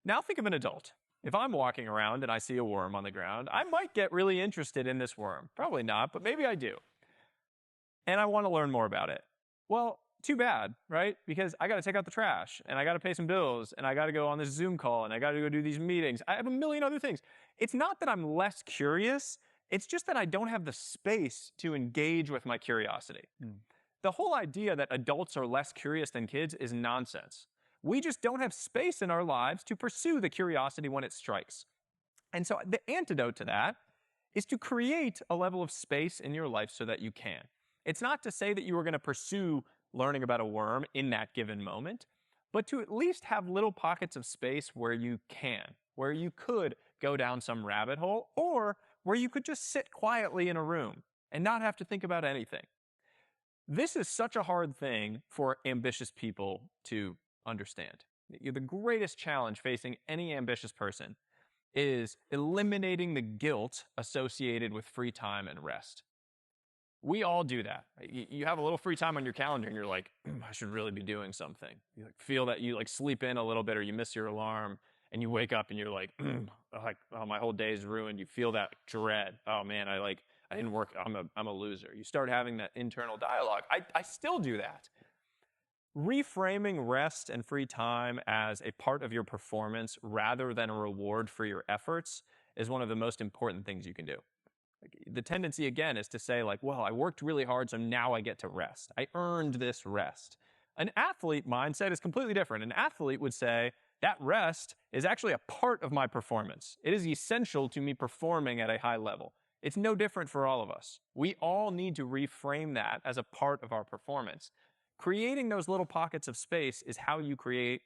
Now think of an adult. If I'm walking around and I see a worm on the ground, I might get really interested in this worm. Probably not, but maybe I do. And I want to learn more about it. Well, too bad, right? Because I got to take out the trash, and I got to pay some bills, and I got to go on this Zoom call, and I got to go do these meetings. I have a million other things. It's not that I'm less curious. It's just that I don't have the space to engage with my curiosity. The whole idea that adults are less curious than kids is nonsense. We just don't have space in our lives to pursue the curiosity when it strikes. And so the antidote to that is to create a level of space in your life so that you can. It's not to say that you are going to pursue learning about a worm in that given moment, but to at least have little pockets of space where you can, where you could go down some rabbit hole, or where you could just sit quietly in a room and not have to think about anything. This is such a hard thing for ambitious people to understand. The greatest challenge facing any ambitious person is eliminating the guilt associated with free time and rest. We all do that. You have a little free time on your calendar and you're like, I should really be doing something. You like feel that you like sleep in a little bit or you miss your alarm and you wake up and you're like, oh, my whole day is ruined. You feel that dread. Oh man, I didn't work. I'm a loser. You start having that internal dialogue. I still do that. Reframing rest and free time as a part of your performance rather than a reward for your efforts is one of the most important things you can do. The tendency, again, is to say, like, well, I worked really hard, so now I get to rest. I earned this rest. An athlete mindset is completely different. An athlete would say, that rest is actually a part of my performance. It is essential to me performing at a high level. It's no different for all of us. We all need to reframe that as a part of our performance. Creating those little pockets of space is how you create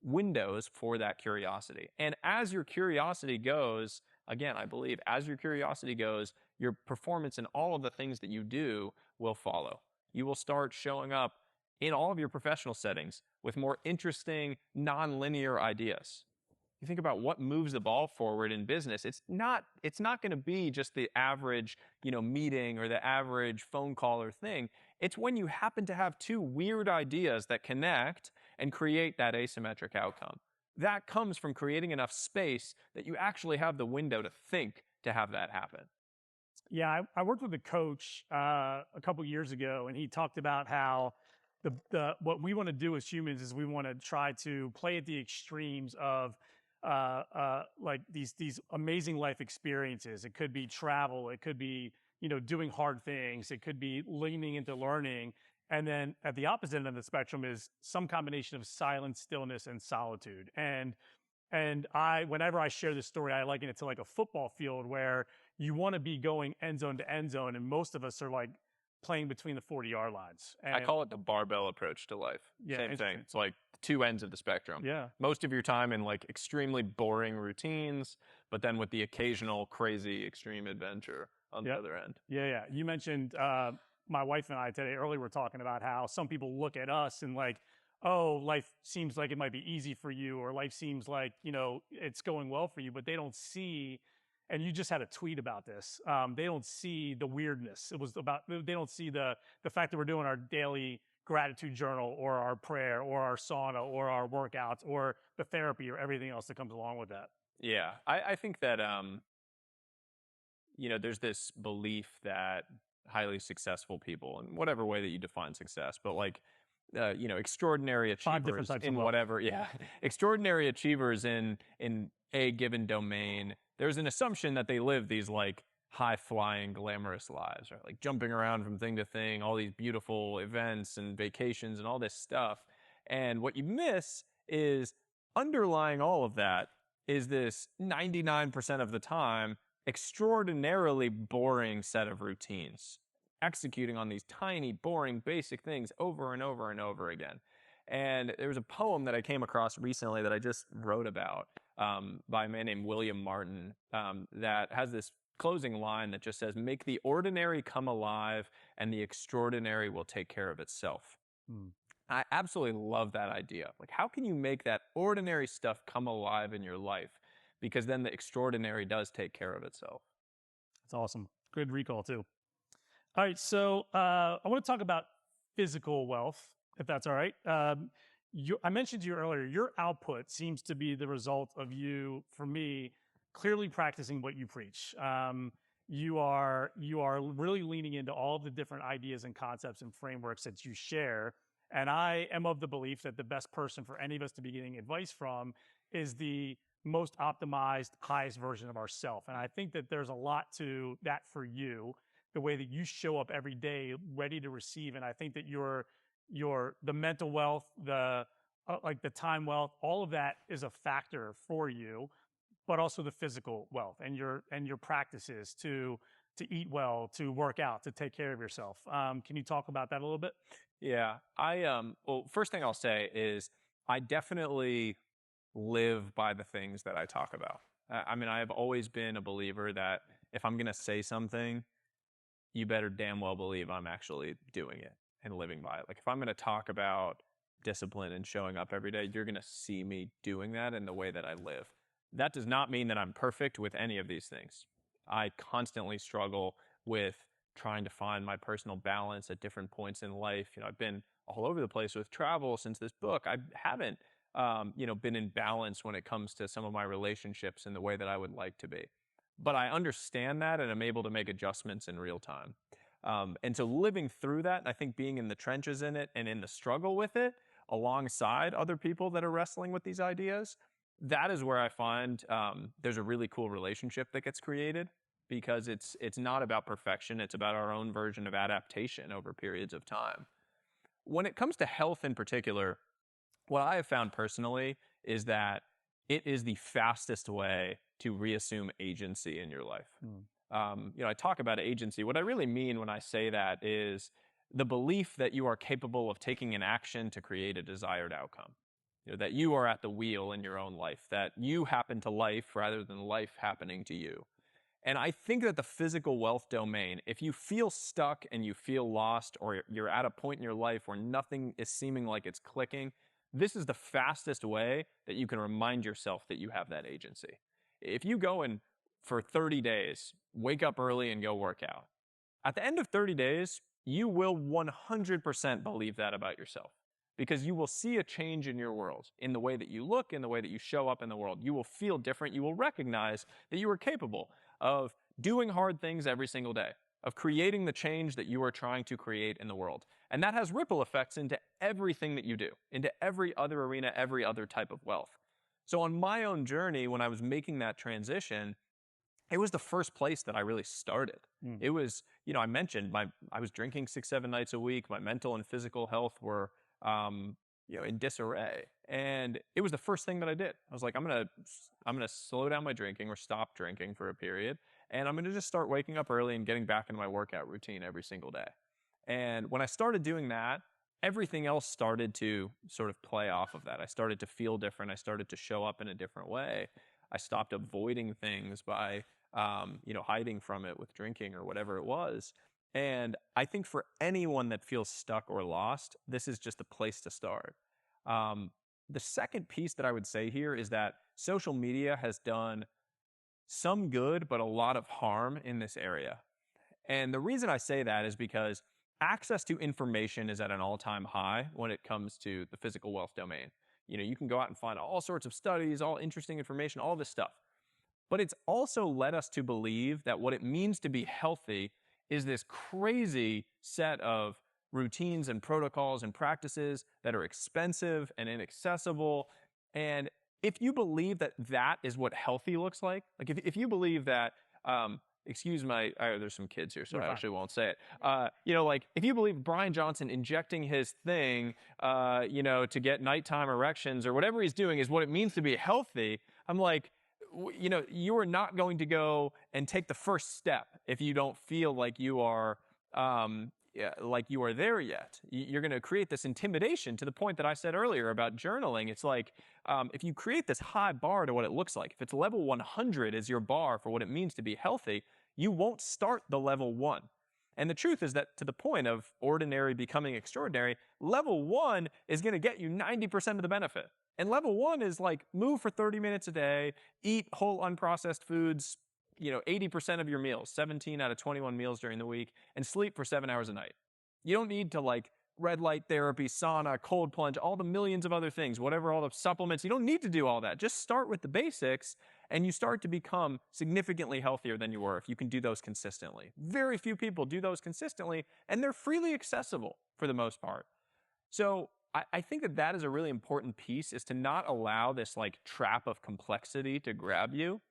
windows for that curiosity. And as your curiosity goes, again, I believe as your curiosity goes, your performance in all of the things that you do will follow. You will start showing up in all of your professional settings with more interesting, non-linear ideas. You think about what moves the ball forward in business. It's not going to be just the average, meeting or the average phone call or thing. It's when you happen to have two weird ideas that connect and create that asymmetric outcome. That comes from creating enough space that you actually have the window to think to have that happen. Yeah, I worked with a coach a couple years ago, and he talked about how what we want to do as humans is we want to try to play at the extremes of like these amazing life experiences. It could be travel, it could be doing hard things, it could be leaning into learning. And then at the opposite end of the spectrum is some combination of silence, stillness, and solitude. And whenever I share this story, I liken it to like a football field where you want to be going end zone to end zone, and most of us are like playing between the 40-yard lines. And I call it the barbell approach to life. Yeah, same thing. It's like two ends of the spectrum. Yeah. Most of your time in like extremely boring routines, but then with the occasional crazy extreme adventure on the other end. Yeah. You mentioned my wife and I today earlier were talking about how some people look at us and like, oh, life seems like it might be easy for you, or life seems like, it's going well for you, but they don't see, and you just had a tweet about this, they don't see the weirdness. They don't see the fact that we're doing our daily gratitude journal or our prayer or our sauna or our workouts or the therapy or everything else that comes along with that. Yeah, I think that, there's this belief that highly successful people, in whatever way that you define success, but like, extraordinary achievers in whatever, extraordinary achievers in a given domain, there's an assumption that they live these like high-flying, glamorous lives, right? Like jumping around from thing to thing, all these beautiful events and vacations and all this stuff. And what you miss is underlying all of that is this 99% of the time extraordinarily boring set of routines, executing on these tiny, boring, basic things over and over and over again. And there was a poem that I came across recently that I just wrote about by a man named William Martin that has this closing line that just says, make the ordinary come alive and the extraordinary will take care of itself. I absolutely love that idea. Like, how can you make that ordinary stuff come alive in your life? Because then the extraordinary does take care of itself. That's awesome. Good recall, too. All right, so I want to talk about physical wealth, if that's all right. I mentioned to you earlier, your output seems to be the result of you, for me, clearly practicing what you preach. You are really leaning into all of the different ideas and concepts and frameworks that you share. And I am of the belief that the best person for any of us to be getting advice from is the most optimized, highest version of ourselves. And I think that there's a lot to that for you, the way that you show up every day ready to receive. And I think that the mental wealth, the time wealth, all of that is a factor for you, but also the physical wealth and your practices to eat well, to work out, to take care of yourself. Can you talk about that a little bit? Yeah, well, first thing I'll say is I definitely live by the things that I talk about. I mean, I have always been a believer that if I'm going to say something, you better damn well believe I'm actually doing it and living by it. Like, if I'm going to talk about discipline and showing up every day, you're going to see me doing that in the way that I live. That does not mean that I'm perfect with any of these things. I constantly struggle with trying to find my personal balance at different points in life. I've been all over the place with travel since this book. I haven't, been in balance when it comes to some of my relationships in the way that I would like to be. But I understand that, and I'm able to make adjustments in real time. And so living through that, I think being in the trenches in it and in the struggle with it, alongside other people that are wrestling with these ideas, that is where I find there's a really cool relationship that gets created, because it's not about perfection. It's about our own version of adaptation over periods of time. When it comes to health in particular, what I have found personally is that it is the fastest way to reassume agency in your life. I talk about agency. What I really mean when I say that is the belief that you are capable of taking an action to create a desired outcome. That you are at the wheel in your own life, that you happen to life rather than life happening to you. And I think that the physical wealth domain, if you feel stuck and you feel lost, or you're at a point in your life where nothing is seeming like it's clicking, this is the fastest way that you can remind yourself that you have that agency. If you go and for 30 days, wake up early and go work out, at the end of 30 days, you will 100% believe that about yourself, because you will see a change in your world, in the way that you look, in the way that you show up in the world. You will feel different. You will recognize that you are capable of doing hard things every single day, of creating the change that you are trying to create in the world. And that has ripple effects into everything that you do, into every other arena, every other type of wealth. So on my own journey, when I was making that transition, it was the first place that I really started. It was, I mentioned I was drinking 6-7 nights a week. My mental and physical health were, in disarray. And it was the first thing that I did. I was like, I'm gonna slow down my drinking, or stop drinking for a period. And I'm gonna just start waking up early and getting back into my workout routine every single day. And when I started doing that, everything else started to sort of play off of that. I started to feel different. I started to show up in a different way. I stopped avoiding things by, hiding from it with drinking or whatever it was. And I think for anyone that feels stuck or lost, this is just a place to start. The second piece that I would say here is that social media has done some good, but a lot of harm in this area. And the reason I say that is because access to information is at an all-time high when it comes to the physical wealth domain. You can go out and find all sorts of studies, all interesting information, all this stuff. But it's also led us to believe that what it means to be healthy is this crazy set of routines and protocols and practices that are expensive and inaccessible. And if you believe that that is what healthy looks like if you believe that, excuse my, there's some kids here, so I actually won't say it. If you believe Brian Johnson injecting his thing, to get nighttime erections or whatever he's doing is what it means to be healthy, I'm like, you are not going to go and take the first step if you don't feel like you are, there yet. You're going to create this intimidation to the point that I said earlier about journaling. It's like, if you create this high bar to what it looks like, if it's level 100 is your bar for what it means to be healthy, you won't start the level 1. And the truth is that to the point of ordinary becoming extraordinary, level 1 is going to get you 90% of the benefit. And level 1 is like move for 30 minutes a day, eat whole unprocessed foods, 80% of your meals, 17 out of 21 meals during the week, and sleep for 7 hours a night. You don't need to like red light therapy, sauna, cold plunge, all the millions of other things, whatever, all the supplements. You don't need to do all that. Just start with the basics and you start to become significantly healthier than you were if you can do those consistently. Very few people do those consistently, and they're freely accessible for the most part. So I think that is a really important piece, is to not allow this like trap of complexity to grab you.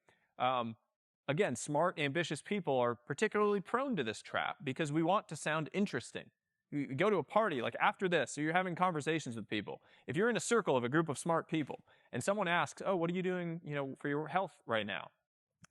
Again, smart, ambitious people are particularly prone to this trap because we want to sound interesting. You go to a party, like after this, so you're having conversations with people. If you're in a circle of a group of smart people and someone asks, oh, what are you doing, for your health right now?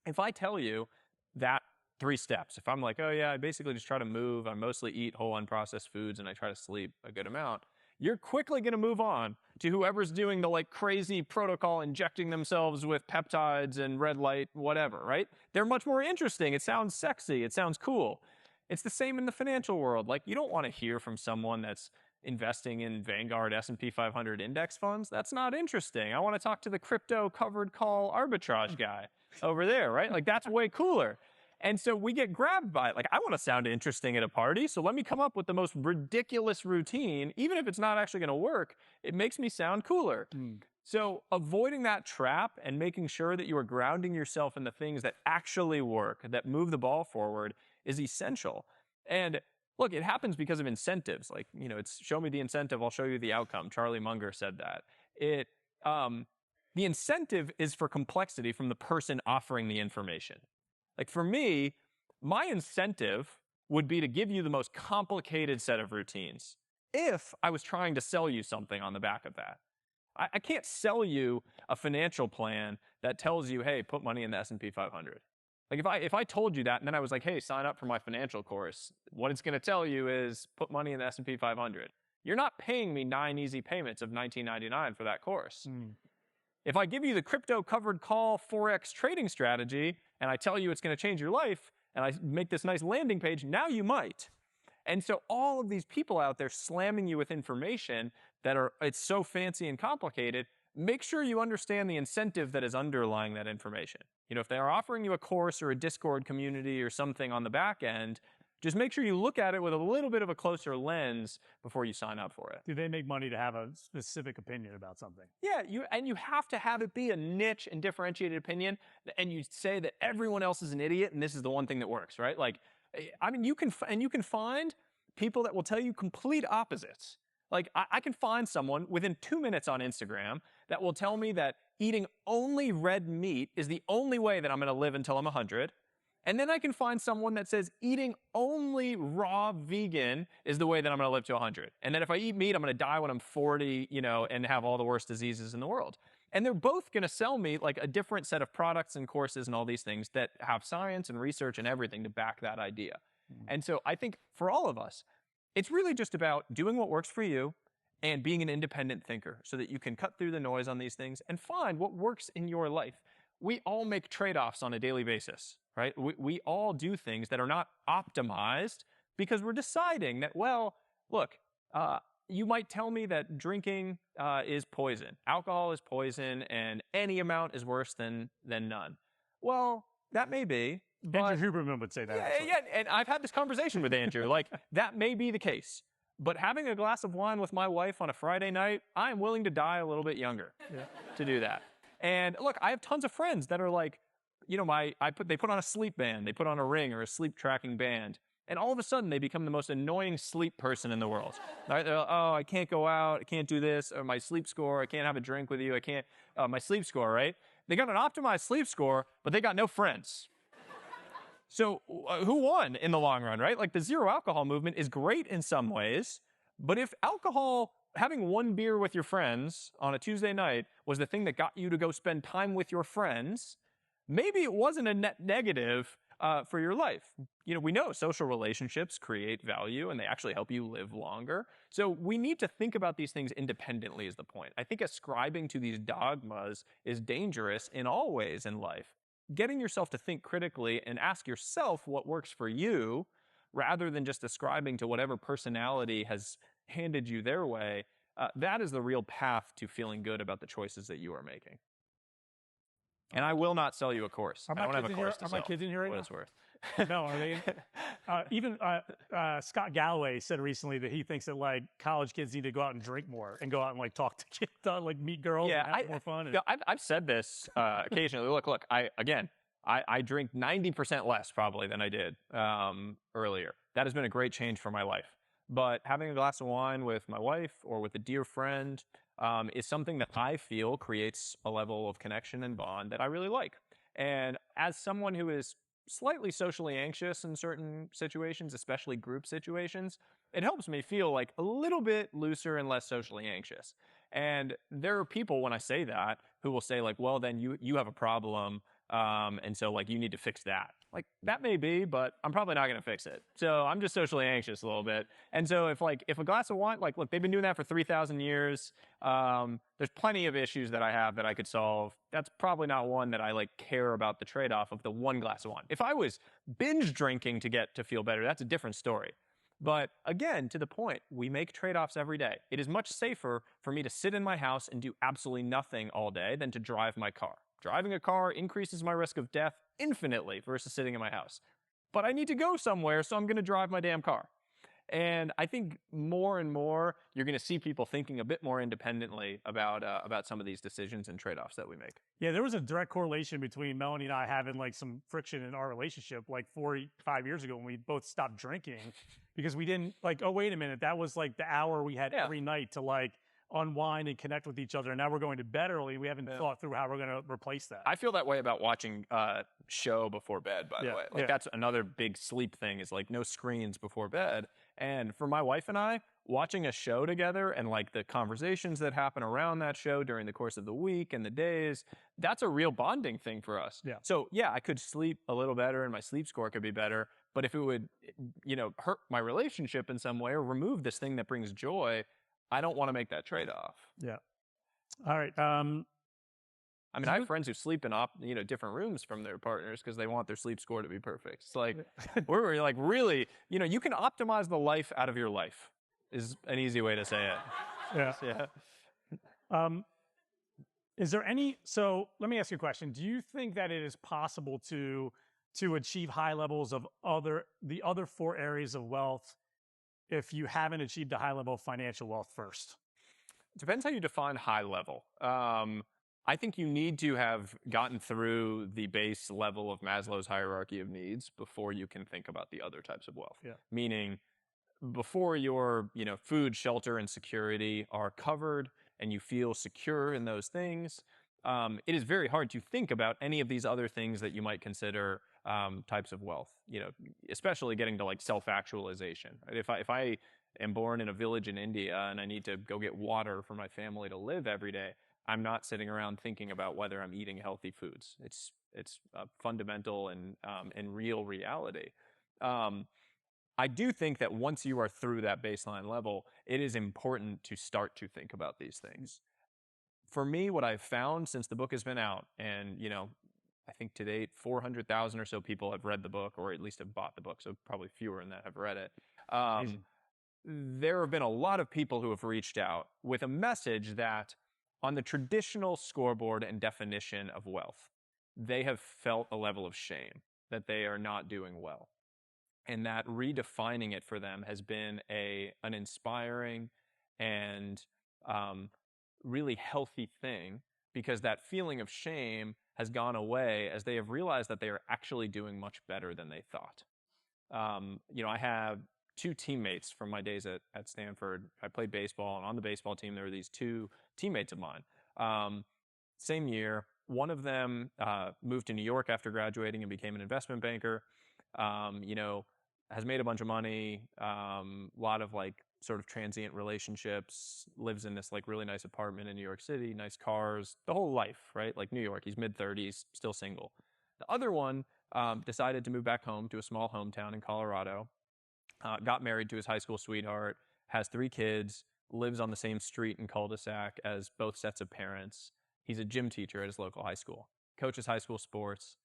If I tell you that 3 steps, if I'm like, oh yeah, I basically just try to move, I mostly eat whole unprocessed foods, and I try to sleep a good amount, you're quickly going to move on to whoever's doing the like crazy protocol, injecting themselves with peptides and red light, whatever, right? They're much more interesting. It sounds sexy. It sounds cool. It's the same in the financial world. Like, you don't want to hear from someone that's investing in Vanguard S&P 500 index funds. That's not interesting. I want to talk to the crypto covered call arbitrage guy over there, right? Like, that's way cooler. And so we get grabbed by it. Like, I want to sound interesting at a party, so let me come up with the most ridiculous routine. Even if it's not actually going to work, it makes me sound cooler. So avoiding that trap and making sure that you are grounding yourself in the things that actually work, that move the ball forward, is essential. And look, it happens because of incentives. Like, it's show me the incentive, I'll show you the outcome. Charlie Munger said that. The incentive is for complexity from the person offering the information. Like for me, my incentive would be to give you the most complicated set of routines if I was trying to sell you something on the back of that. I can't sell you a financial plan that tells you, hey, put money in the S&P 500. Like if I told you that and then I was like, hey, sign up for my financial course, what it's going to tell you is put money in the S&P 500. You're not paying me 9 easy payments of $19.99 for that course. If I give you the crypto covered call Forex trading strategy and I tell you it's going to change your life and I make this nice landing page, now you might. And so all of these people out there slamming you with information it's so fancy and complicated, make sure you understand the incentive that is underlying that information. If they are offering you a course or a Discord community or something on the back end, just make sure you look at it with a little bit of a closer lens before you sign up for it. Do they make money to have a specific opinion about something? Yeah, you have to have it be a niche and differentiated opinion, and you say that everyone else is an idiot and this is the one thing that works, right? Like, I mean, you can find people that will tell you complete opposites. Like, I can find someone within 2 minutes on Instagram that will tell me that eating only red meat is the only way that I'm going to live until I'm 100. And then I can find someone that says eating only raw vegan is the way that I'm going to live to 100. And then if I eat meat, I'm going to die when I'm 40, and have all the worst diseases in the world. And they're both going to sell me like a different set of products and courses and all these things that have science and research and everything to back that idea. And so I think for all of us, it's really just about doing what works for you and being an independent thinker so that you can cut through the noise on these things and find what works in your life. We all make trade-offs on a daily basis, right? We all do things that are not optimized because we're deciding that, well, look, you might tell me that drinking is poison. Alcohol is poison and any amount is worse than none. Well, that may be. But, Andrew Huberman would say that. Yeah, and I've had this conversation with Andrew. Like, that may be the case. But having a glass of wine with my wife on a Friday night, I am willing to die a little bit younger to do that. And look, I have tons of friends that are like, they put on a sleep band, they put on a Ring or a sleep tracking band, and all of a sudden they become the most annoying sleep person in the world. Right? They're like, oh, I can't go out, I can't do this, or my sleep score, I can't have a drink with you, I can't, my sleep score, right? They got an optimized sleep score, but they got no friends. So who won in the long run, right? Like, the zero alcohol movement is great in some ways, but if having one beer with your friends on a Tuesday night was the thing that got you to go spend time with your friends, maybe it wasn't a net negative for your life. We know social relationships create value and they actually help you live longer. So we need to think about these things independently is the point. I think ascribing to these dogmas is dangerous in all ways in life. getting yourself to think critically and ask yourself what works for you rather than just ascribing to whatever personality has handed you their way, that is the real path to feeling good about the choices that you are making. And I will not sell you a course. I don't have a course to sell. Are my kids in here right what now? it's worth. No, are they? Even Scott Galloway said recently that he thinks that like college kids need to go out and drink more and go out and like talk to kids, like meet girls, and have more fun. I've said this occasionally. Look. I drink 90% less probably than I did earlier. That has been a great change for my life. But having a glass of wine with my wife or with a dear friend is something that I feel creates a level of connection and bond that I really like. And as someone who is slightly socially anxious in certain situations, especially group situations, it helps me feel like a little bit looser and less socially anxious. And there are people, when I say that, who will say like, well, then you have a problem, and so like you need to fix that. Like that may be, but I'm probably not going to fix it. So I'm just socially anxious a little bit. And so if a glass of wine, like look, they've been doing that for 3,000 years. There's plenty of issues that I have that I could solve. That's probably not one that I like care about the trade-off of the one glass of wine. If I was binge drinking to get to feel better, that's a different story. But again, to the point, we make trade-offs every day. It is much safer for me to sit in my house and do absolutely nothing all day than to drive my car. Driving a car increases my risk of death infinitely versus sitting in my house. But I need to go somewhere, so I'm going to drive my damn car. And I think more and more, you're going to see people thinking a bit more independently about some of these decisions and trade-offs that we make. Yeah, there was a direct correlation between Melanie and I having like some friction in our relationship like 5 years ago when we both stopped drinking because we didn't like, oh, wait a minute, that was like the hour we had every night to like unwind and connect with each other. And now we're going to bed early. We haven't thought through how we're going to replace that. I feel that way about watching show before bed, by the way. Like that's another big sleep thing is like no screens before bed. And for my wife and I, watching a show together and like the conversations that happen around that show during the course of the week and the days, that's a real bonding thing for us. Yeah. So yeah, I could sleep a little better and my sleep score could be better. But if it would, hurt my relationship in some way or remove this thing that brings joy, I don't want to make that trade-off. Yeah. All right. I have friends who sleep in different rooms from their partners because they want their sleep score to be perfect. It's like, we're like really, you can optimize the life out of your life is an easy way to say it. Yeah. Is there so let me ask you a question. Do you think that it is possible to achieve high levels of the other 4 areas of wealth if you haven't achieved a high level of financial wealth first? It depends how you define high level. I think you need to have gotten through the base level of Maslow's hierarchy of needs before you can think about the other types of wealth. Yeah. Meaning, before your food, shelter, and security are covered and you feel secure in those things, it is very hard to think about any of these other things that you might consider types of wealth, especially getting to like self-actualization. If I am born in a village in India and I need to go get water for my family to live every day, I'm not sitting around thinking about whether I'm eating healthy foods. It's a fundamental and real reality. I do think that once you are through that baseline level, it is important to start to think about these things. For me, what I've found since the book has been out, and I think to date 400,000 or so people have read the book, or at least have bought the book, so probably fewer than that have read it. There have been a lot of people who have reached out with a message that on the traditional scoreboard and definition of wealth, they have felt a level of shame that they are not doing well. And that redefining it for them has been an inspiring and really healthy thing, because that feeling of shame has gone away as they have realized that they are actually doing much better than they thought. I have 2 teammates from my days at Stanford. I played baseball, and on the baseball team, there were these 2 teammates of mine. Same year, one of them moved to New York after graduating and became an investment banker. Has made a bunch of money, lot of like sort of transient relationships, lives in this like really nice apartment in New York City, nice cars, the whole life, right? Like New York, he's mid-30s, still single. The other one decided to move back home to a small hometown in Colorado, got married to his high school sweetheart, has 3 kids, lives on the same street and cul-de-sac as both sets of parents. He's a gym teacher at his local high school, coaches high school sports,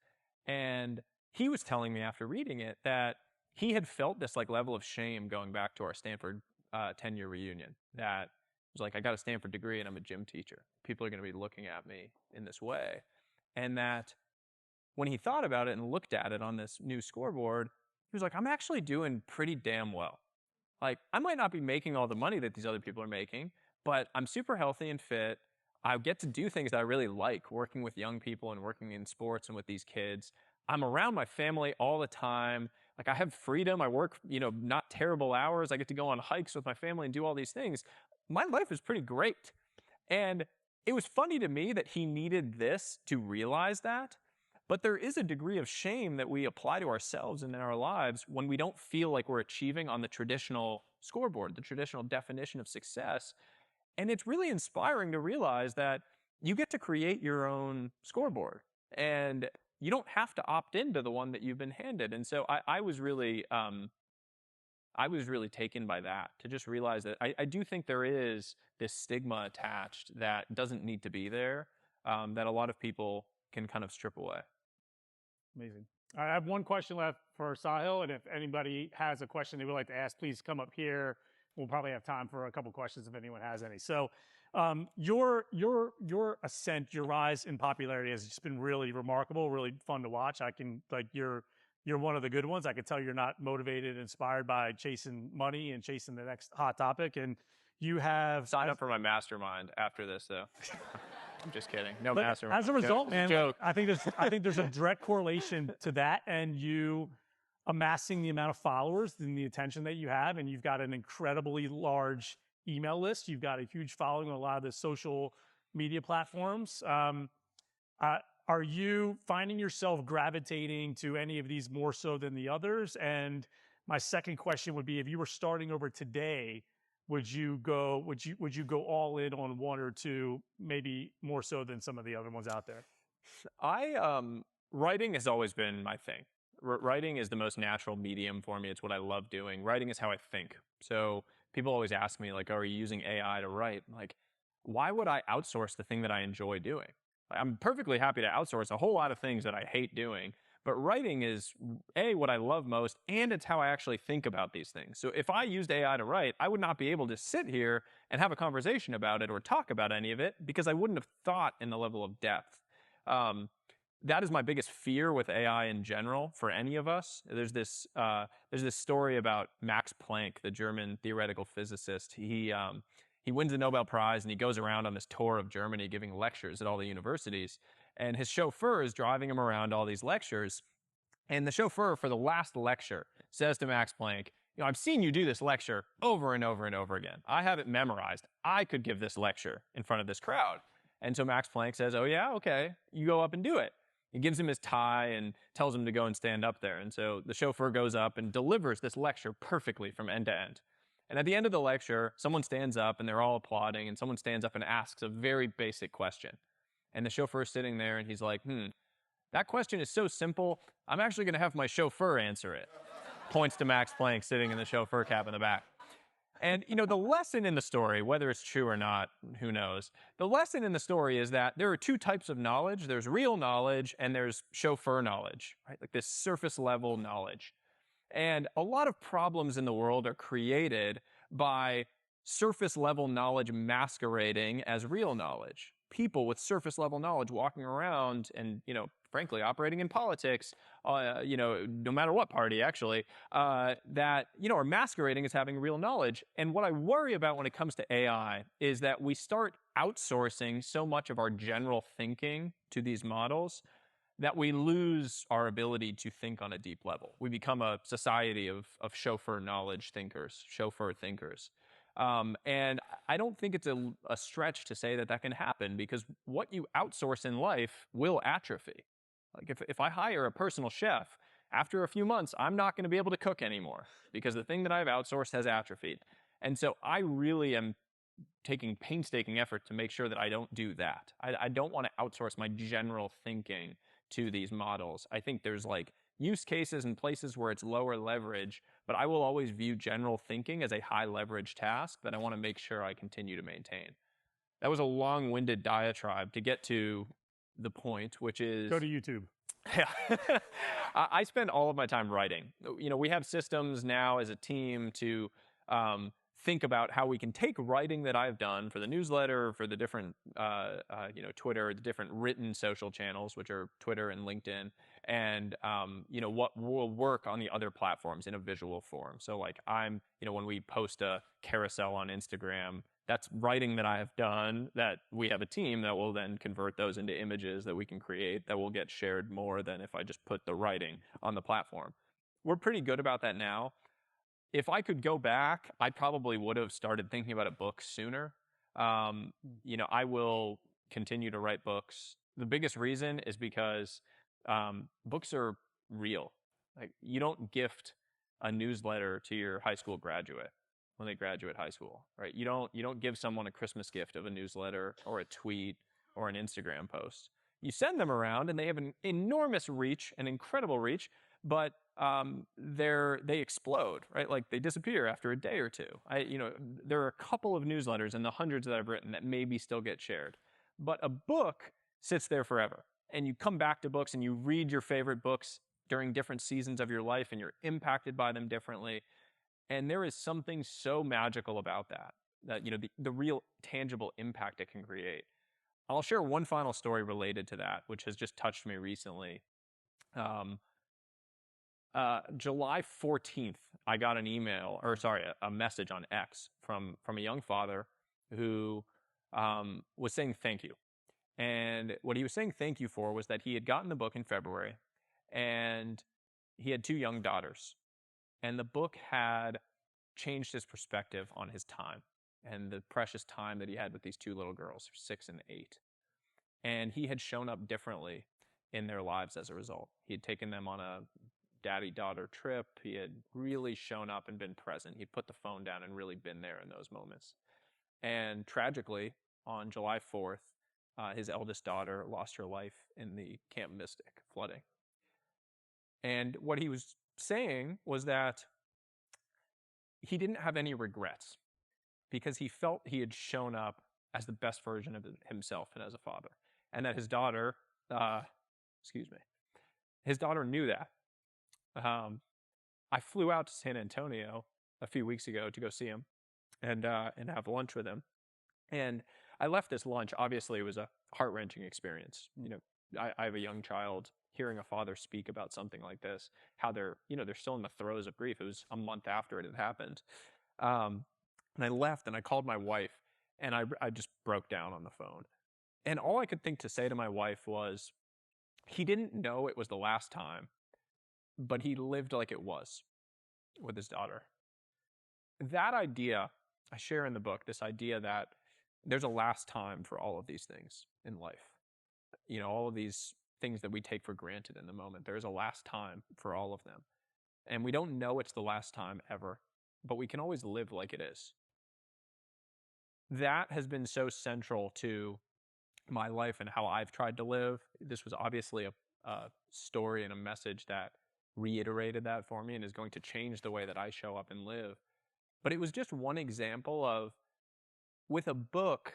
And he was telling me after reading it that he had felt this like level of shame going back to our Stanford 10-year reunion, that was like, I got a Stanford degree and I'm a gym teacher. People are going to be looking at me in this way. And that when he thought about it and looked at it on this new scoreboard, he was like, I'm actually doing pretty damn well. Like, I might not be making all the money that these other people are making, but I'm super healthy and fit. I get to do things that I really like, working with young people and working in sports and with these kids. I'm around my family all the time. Like, I have freedom. I work, not terrible hours. I get to go on hikes with my family and do all these things. My life is pretty great. And it was funny to me that he needed this to realize that. But there is a degree of shame that we apply to ourselves and in our lives when we don't feel like we're achieving on the traditional scoreboard, the traditional definition of success. And it's really inspiring to realize that you get to create your own scoreboard and you don't have to opt into the one that you've been handed. And so I was really taken by that, to just realize that I do think there is this stigma attached that doesn't need to be there, that a lot of people can kind of strip away. Amazing. I have one question left for Sahil, and if anybody has a question they would like to ask, please come up here. We'll probably have time for a couple questions if anyone has any. So, your ascent, your rise in popularity has just been really remarkable, really fun to watch. You're one of the good ones. I can tell you're not motivated, inspired by chasing money and chasing the next hot topic. And you have sign up for my mastermind after this, though. I'm just kidding. No mastermind. As a result, man, joke. I think there's a direct correlation to that and you amassing the amount of followers and the attention that you have, and you've got an incredibly large email list. You've got a huge following on a lot of the social media platforms. Are you finding yourself gravitating to any of these more so than the others? And my second question would be, if you were starting over today, would you go all in on one or two, maybe more so than some of the other ones out there? Writing has always been my thing. Writing is the most natural medium for me. It's what I love doing. Writing is how I think. So people always ask me, like, are you using AI to write? Like, why would I outsource the thing that I enjoy doing? I'm perfectly happy to outsource a whole lot of things that I hate doing. But writing is, A, what I love most, and it's how I actually think about these things. So if I used AI to write, I would not be able to sit here and have a conversation about it or talk about any of it because I wouldn't have thought in the level of depth. That is my biggest fear with AI in general for any of us. There's this story about Max Planck, the German theoretical physicist. He wins the Nobel Prize and he goes around on this tour of Germany giving lectures at all the universities. And his chauffeur is driving him around all these lectures. And the chauffeur, for the last lecture, says to Max Planck, I've seen you do this lecture over and over and over again. I have it memorized. I could give this lecture in front of this crowd. And so Max Planck says, oh yeah, okay, you go up and do it. He gives him his tie and tells him to go and stand up there. And so the chauffeur goes up and delivers this lecture perfectly from end to end. And at the end of the lecture, someone stands up and they're all applauding, and someone stands up and asks a very basic question. And the chauffeur is sitting there and he's like, that question is so simple, I'm actually going to have my chauffeur answer it. Points to Max Planck sitting in the chauffeur cab in the back. And, the lesson in the story, whether it's true or not, who knows? The lesson in the story is that there are two types of knowledge. There's real knowledge and there's chauffeur knowledge, right? Like this surface level knowledge. And a lot of problems in the world are created by surface level knowledge masquerading as real knowledge. People with surface level knowledge walking around and, frankly, operating in politics, no matter what party actually, that, are masquerading as having real knowledge. And what I worry about when it comes to AI is that we start outsourcing so much of our general thinking to these models that we lose our ability to think on a deep level. We become a society of chauffeur knowledge thinkers, chauffeur thinkers. And I don't think it's a stretch to say that can happen, because what you outsource in life will atrophy. Like if I hire a personal chef, after a few months, I'm not going to be able to cook anymore because the thing that I've outsourced has atrophied. And so I really am taking painstaking effort to make sure that I don't do that. I don't want to outsource my general thinking to these models. I think there's use cases and places where it's lower leverage, but I will always view general thinking as a high leverage task that I want to make sure I continue to maintain. That was a long-winded diatribe to get to the point, which is... Go to YouTube. Yeah. I spend all of my time writing. We have systems now as a team to think about how we can take writing that I've done for the newsletter, for the different, Twitter, the different written social channels, which are Twitter and LinkedIn, and, what will work on the other platforms in a visual form. So like when we post a carousel on Instagram, that's writing that I have done that we have a team that will then convert those into images that we can create that will get shared more than if I just put the writing on the platform. We're pretty good about that now. If I could go back, I probably would have started thinking about a book sooner. I will continue to write books. The biggest reason is because books are real. Like, you don't gift a newsletter to your high school graduate when they graduate high school, right? You don't give someone a Christmas gift of a newsletter or a tweet or an Instagram post. You send them around and they have an enormous reach, an incredible reach, but they explode, right? Like, they disappear after a day or two. There are a couple of newsletters in the hundreds that I've written that maybe still get shared, but a book sits there forever. And you come back to books and you read your favorite books during different seasons of your life and you're impacted by them differently. And there is something so magical about that the real tangible impact it can create. I'll share one final story related to that, which has just touched me recently. July 14th, I got a message on X from a young father who was saying thank you. And what he was saying thank you for was that he had gotten the book in February and he had 2 young daughters. And the book had changed his perspective on his time and the precious time that he had with these 2 little girls, 6 and 8. And he had shown up differently in their lives as a result. He had taken them on a daddy-daughter trip. He had really shown up and been present. He'd put the phone down and really been there in those moments. And tragically, on July 4th, his eldest daughter lost her life in the Camp Mystic flooding. And what he was saying was that he didn't have any regrets because he felt he had shown up as the best version of himself and as a father. And that his daughter, his daughter knew that. I flew out to San Antonio a few weeks ago to go see him and have lunch with him. And I left this lunch. Obviously, it was a heart-wrenching experience. I have a young child. Hearing a father speak about something like this, how they're still in the throes of grief. It was a month after it had happened. And I left and I called my wife and I just broke down on the phone. And all I could think to say to my wife was, he didn't know it was the last time, but he lived like it was with his daughter. That idea, I share in the book, this idea that there's a last time for all of these things in life. All of these things that we take for granted in the moment. There's a last time for all of them. And we don't know it's the last time ever, but we can always live like it is. That has been so central to my life and how I've tried to live. This was obviously a story and a message that reiterated that for me and is going to change the way that I show up and live. But it was just one example of, with a book,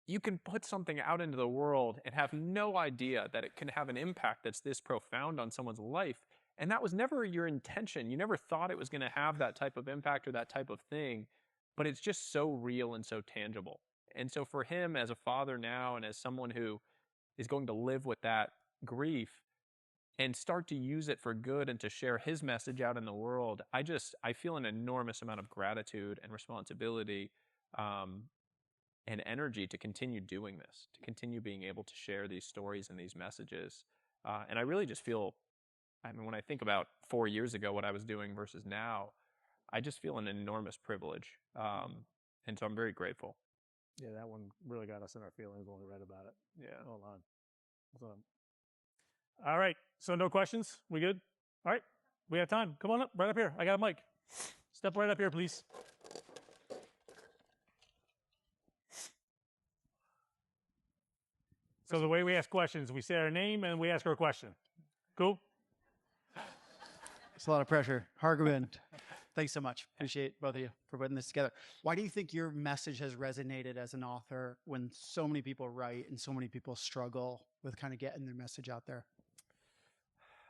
you can put something out into the world and have no idea that it can have an impact that's this profound on someone's life. And that was never your intention. You never thought it was going to have that type of impact or that type of thing, but it's just so real and so tangible. And so for him as a father now and as someone who is going to live with that grief and start to use it for good and to share his message out in the world, I feel an enormous amount of gratitude and responsibility and energy to continue doing this, to continue being able to share these stories and these messages. And I really just feel, when I think about 4 years ago, what I was doing versus now, I just feel an enormous privilege. And so I'm very grateful. Yeah, that one really got us in our feelings when we read about it. Yeah. Hold on. All right. So no questions? We good? All right. We have time. Come on up, right up here. I got a mic. Step right up here, please. So the way we ask questions, we say our name and we ask our question. Cool? It's a lot of pressure. Hargobind, thanks so much. Appreciate both of you for putting this together. Why do you think your message has resonated as an author when so many people write and so many people struggle with kind of getting their message out there?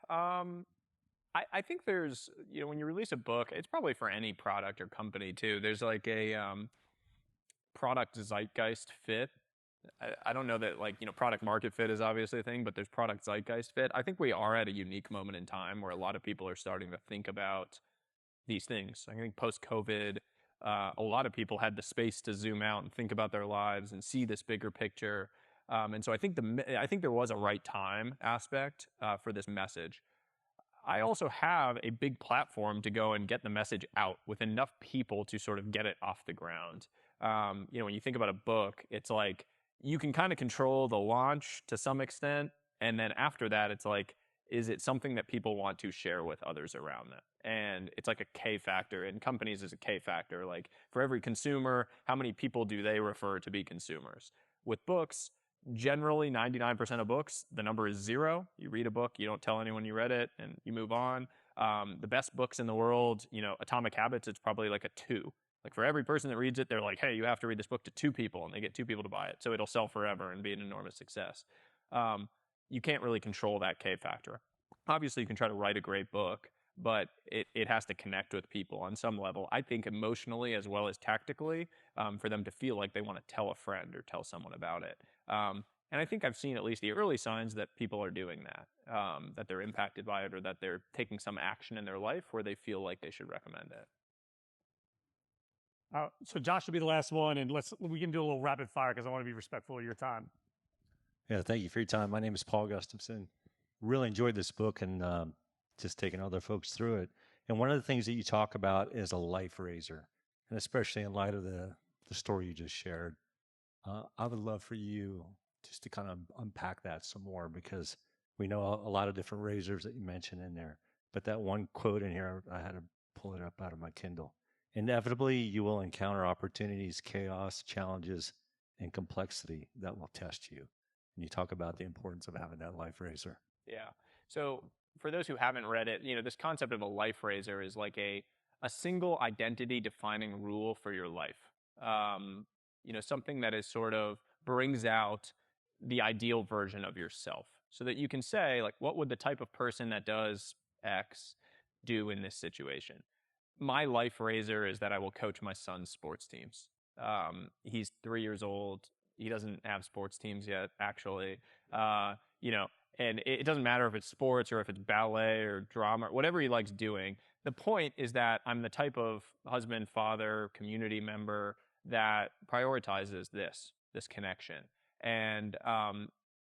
I think there's, when you release a book, it's probably for any product or company too. There's like a product zeitgeist fit. I don't know that product market fit is obviously a thing, but there's product zeitgeist fit. I think we are at a unique moment in time where a lot of people are starting to think about these things. I think post-COVID, a lot of people had the space to zoom out and think about their lives and see this bigger picture. And so I think there was a right time aspect for this message. I also have a big platform to go and get the message out with enough people to sort of get it off the ground. When you think about a book, it's like you can kind of control the launch to some extent. And then after that, it's like, is it something that people want to share with others around them? And it's like a K factor. In companies, is a K factor. Like for every consumer, how many people do they refer to be consumers? With books, generally 99% of books, the number is 0. You read a book, you don't tell anyone you read it, and you move on. The best books in the world, Atomic Habits, it's probably like a 2. Like for every person that reads it, they're like, hey, you have to read this book to 2 people, and they get 2 people to buy it. So it'll sell forever and be an enormous success. You can't really control that K factor. Obviously, you can try to write a great book, but it has to connect with people on some level. I think emotionally as well as tactically, for them to feel like they want to tell a friend or tell someone about it. And I think I've seen at least the early signs that people are doing that, that they're impacted by it or that they're taking some action in their life where they feel like they should recommend it. So Josh will be the last one, and we can do a little rapid fire because I want to be respectful of your time. Yeah, thank you for your time. My name is Paul Gustafson. Really enjoyed this book and just taking other folks through it. And one of the things that you talk about is a life raiser, and especially in light of the story you just shared. I would love for you just to kind of unpack that some more, because we know a lot of different razors that you mentioned in there. But that one quote in here, I had to pull it up out of my Kindle. Inevitably, you will encounter opportunities, chaos, challenges, and complexity that will test you. And you talk about the importance of having that life raiser. Yeah. So for those who haven't read it, this concept of a life raiser is like a single identity defining rule for your life. Something that is sort of brings out the ideal version of yourself so that you can say, like, what would the type of person that does X do in this situation? My life raiser is that I will coach my son's sports teams. He's 3 years old. He doesn't have sports teams yet, actually. And it doesn't matter if it's sports or if it's ballet or drama, whatever he likes doing. The point is that I'm the type of husband, father, community member that prioritizes this connection. And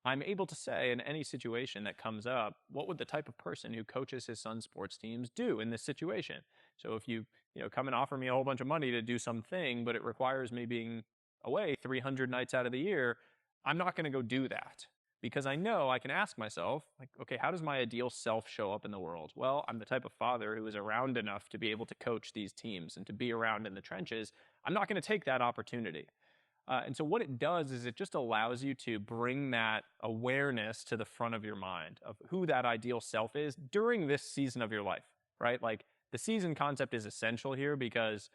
I'm able to say in any situation that comes up, what would the type of person who coaches his son's sports teams do in this situation? So if you come and offer me a whole bunch of money to do something, but it requires me being away 300 nights out of the year, I'm not going to go do that. Because I know I can ask myself, like, okay, how does my ideal self show up in the world? Well, I'm the type of father who is around enough to be able to coach these teams and to be around in the trenches. I'm not going to take that opportunity. And so what it does is it just allows you to bring that awareness to the front of your mind of who that ideal self is during this season of your life, right? Like the season concept is essential here because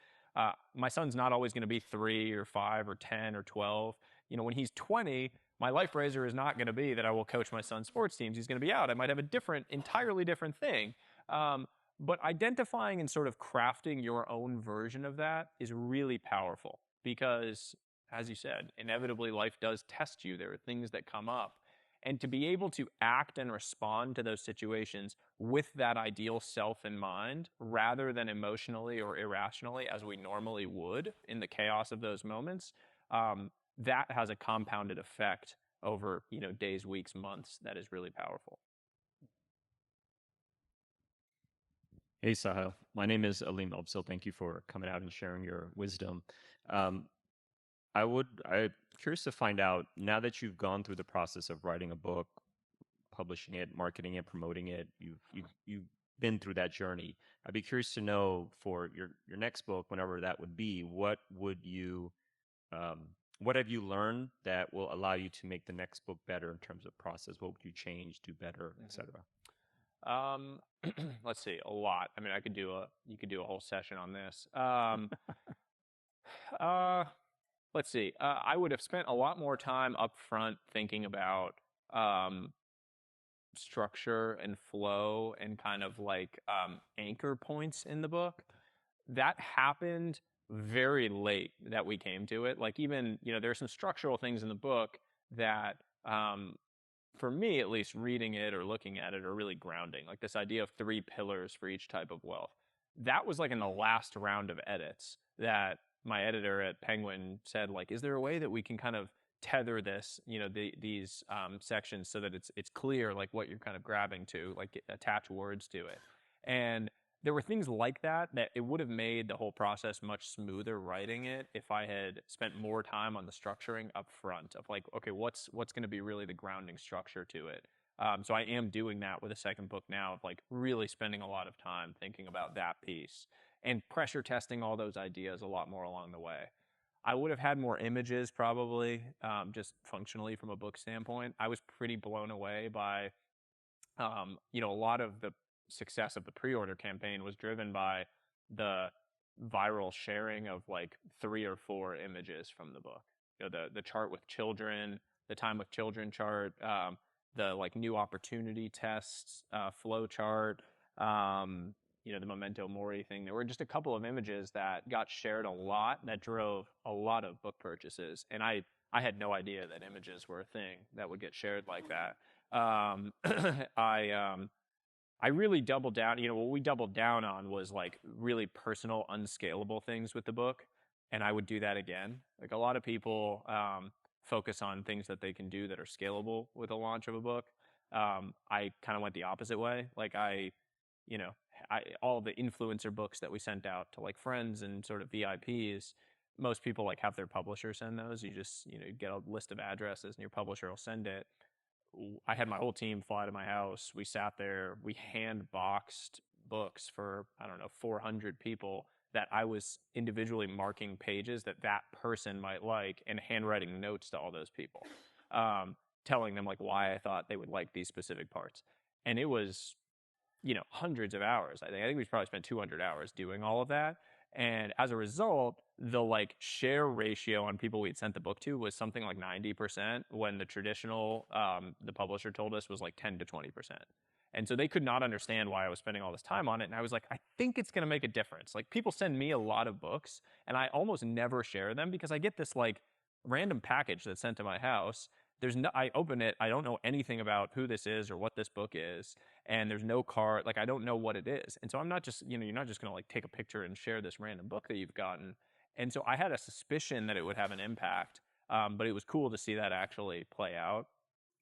my son's not always going to be 3 or 5 or 10 or 12. When he's 20, my life raiser is not going to be that I will coach my son's sports teams. He's going to be out. I might have a entirely different thing. But identifying and sort of crafting your own version of that is really powerful because, as you said, inevitably life does test you. There are things that come up. And to be able to act and respond to those situations with that ideal self in mind, rather than emotionally or irrationally as we normally would in the chaos of those moments, that has a compounded effect over, days, weeks, months. That is really powerful. Hey, Sahil. My name is Aleem Obsil. Thank you for coming out and sharing your wisdom. I'm curious to find out, now that you've gone through the process of writing a book, publishing it, marketing it, promoting it, you've been through that journey. I'd be curious to know for your next book, whenever that would be, what have you learned that will allow you to make the next book better in terms of process? What would you change, do better, etc.? Let's see, a lot. I mean, you could do a whole session on this. Let's see. I would have spent a lot more time up front thinking about structure and flow and kind of like anchor points in the book, that happened very late that we came to it. Like even, there are some structural things in the book that, for me at least, reading it or looking at it are really grounding. Like this idea of 3 pillars for each type of wealth. That was like in the last round of edits that my editor at Penguin said, like, is there a way that we can kind of tether this, these sections so that it's clear, like what you're kind of grabbing to, like attach words to it. And there were things like that it would have made the whole process much smoother writing it if I had spent more time on the structuring up front of like, okay, what's going to be really the grounding structure to it. So I am doing that with a second book now of like really spending a lot of time thinking about that piece and pressure testing all those ideas a lot more along the way. I would have had more images probably, just functionally from a book standpoint. I was pretty blown away by, a lot of the success of the pre-order campaign was driven by the viral sharing of like 3 or 4 images from the book. The chart with children, the time with children chart, the like new opportunity tests, flow chart, the memento mori thing. There were just a couple of images that got shared a lot that drove a lot of book purchases. And I had no idea that images were a thing that would get shared like that. I really doubled down. What we doubled down on was like really personal, unscalable things with the book. And I would do that again. Like a lot of people focus on things that they can do that are scalable with the launch of a book. I kind of went the opposite way. Like all the influencer books that we sent out to like friends and sort of VIPs, most people like have their publisher send those. You just, get a list of addresses and your publisher will send it. I had my whole team fly to my house. We sat there. We hand boxed books for, 400 people that I was individually marking pages that person might like and handwriting notes to all those people, telling them like why I thought they would like these specific parts. And it was, hundreds of hours. I think we probably spent 200 hours doing all of that. And as a result, the like share ratio on people we'd sent the book to was something like 90%, when the traditional, the publisher told us was like 10 to 20%. And so they could not understand why I was spending all this time on it. And I was like, I think it's going to make a difference. Like people send me a lot of books and I almost never share them because I get this like random package that's sent to my house. I open it, I don't know anything about who this is or what this book is, and there's no card, like I don't know what it is. And so I'm not just, you're not just going to like take a picture and share this random book that you've gotten. And so I had a suspicion that it would have an impact, but it was cool to see that actually play out.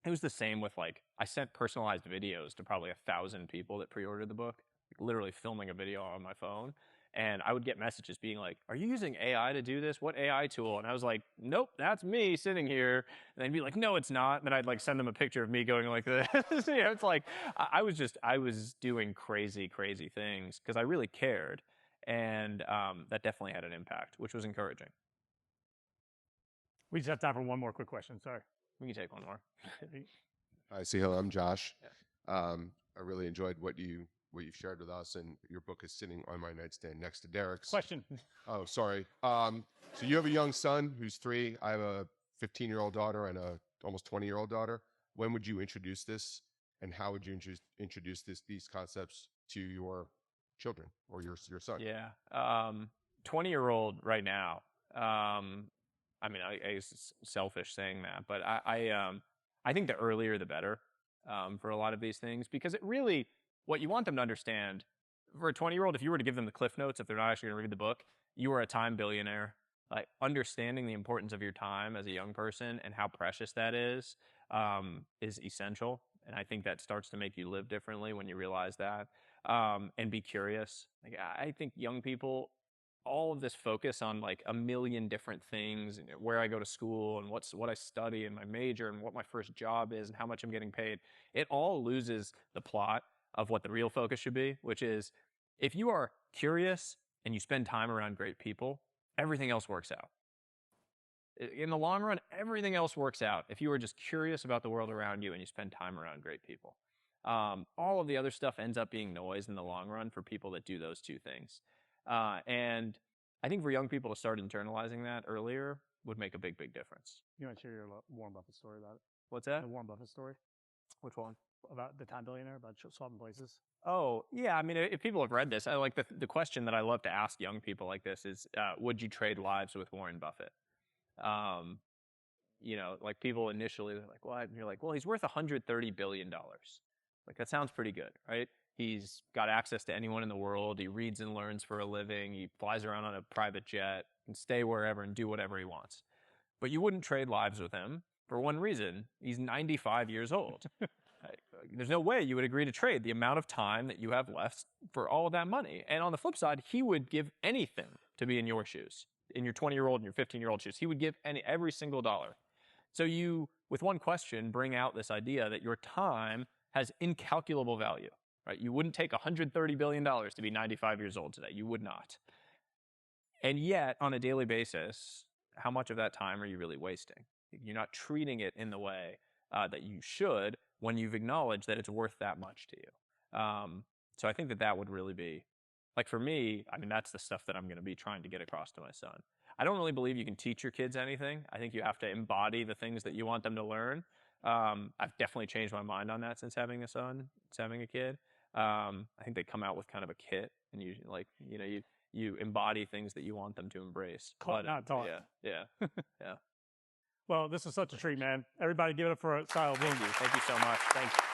It was the same with like, I sent personalized videos to probably 1,000 people that pre-ordered the book, like literally filming a video on my phone. And I would get messages being like, are you using AI to do this? What AI tool? And I was like, nope, that's me sitting here. And they'd be like, no, it's not. And then I'd like send them a picture of me going like this. It's like, I was doing crazy, crazy things because I really cared. And that definitely had an impact, which was encouraging. We just have time for one more quick question. Sorry. We can take one more. Hi, Sahil. I'm Josh. Yeah. I really enjoyed what you've shared with us, and your book is sitting on my nightstand next to Derek's. Question. Oh, sorry. So you have a young son who's 3. I have a 15-year-old daughter and a almost 20-year-old daughter. When would you introduce this, and how would you introduce these concepts to your children or your son? Yeah. 20-year-old right now. I mean, it's selfish saying that, but I think the earlier the better for a lot of these things, because it really, what you want them to understand, for a 20-year-old, if you were to give them the cliff notes, if they're not actually going to read the book, you are a time billionaire. Like understanding the importance of your time as a young person and how precious that is essential. And I think that starts to make you live differently when you realize that, and be curious. Like I think young people, all of this focus on like a million different things, and where I go to school and what I study and my major and what my first job is and how much I'm getting paid, it all loses the plot of what the real focus should be, which is if you are curious and you spend time around great people, everything else works out. In the long run, everything else works out if you are just curious about the world around you and you spend time around great people. All of the other stuff ends up being noise in the long run for people that do those two things. And I think for young people to start internalizing that earlier would make a big, big difference. You want to share your Warren Buffett story about it? What's that? The Warren Buffett story? Which one? about the Time Billionaire, about swapping places? Oh, yeah. I mean, if people have read this, I like the question that I love to ask young people like this is, would you trade lives with Warren Buffett? You know, like people initially they're like, what? And you're like, well, he's worth $130 billion. Like, that sounds pretty good, right? He's got access to anyone in the world. He reads and learns for a living. He flies around on a private jet and stay wherever and do whatever he wants. But you wouldn't trade lives with him for one reason. He's 95 years old. There's no way you would agree to trade the amount of time that you have left for all of that money. And on the flip side, he would give anything to be in your shoes, in your 20-year-old and your 15-year-old shoes. He would give every single dollar. So you, with one question, bring out this idea that your time has incalculable value, right? You wouldn't take $130 billion to be 95 years old today. You would not. And yet, on a daily basis, how much of that time are you really wasting? You're not treating it in the way that you should when you've acknowledged that it's worth that much to you. So I think that would really be, like for me, I mean, that's the stuff that I'm going to be trying to get across to my son. I don't really believe you can teach your kids anything. I think you have to embody the things that you want them to learn. I've definitely changed my mind on that since having a son, since having a kid. I think they come out with kind of a kit, and you embody things that you want them to embrace. Caught, not taught. Yeah. Yeah. Well, this was such a treat, man. Everybody give it up for Sahil Bloom. Thank you so much. Thank you.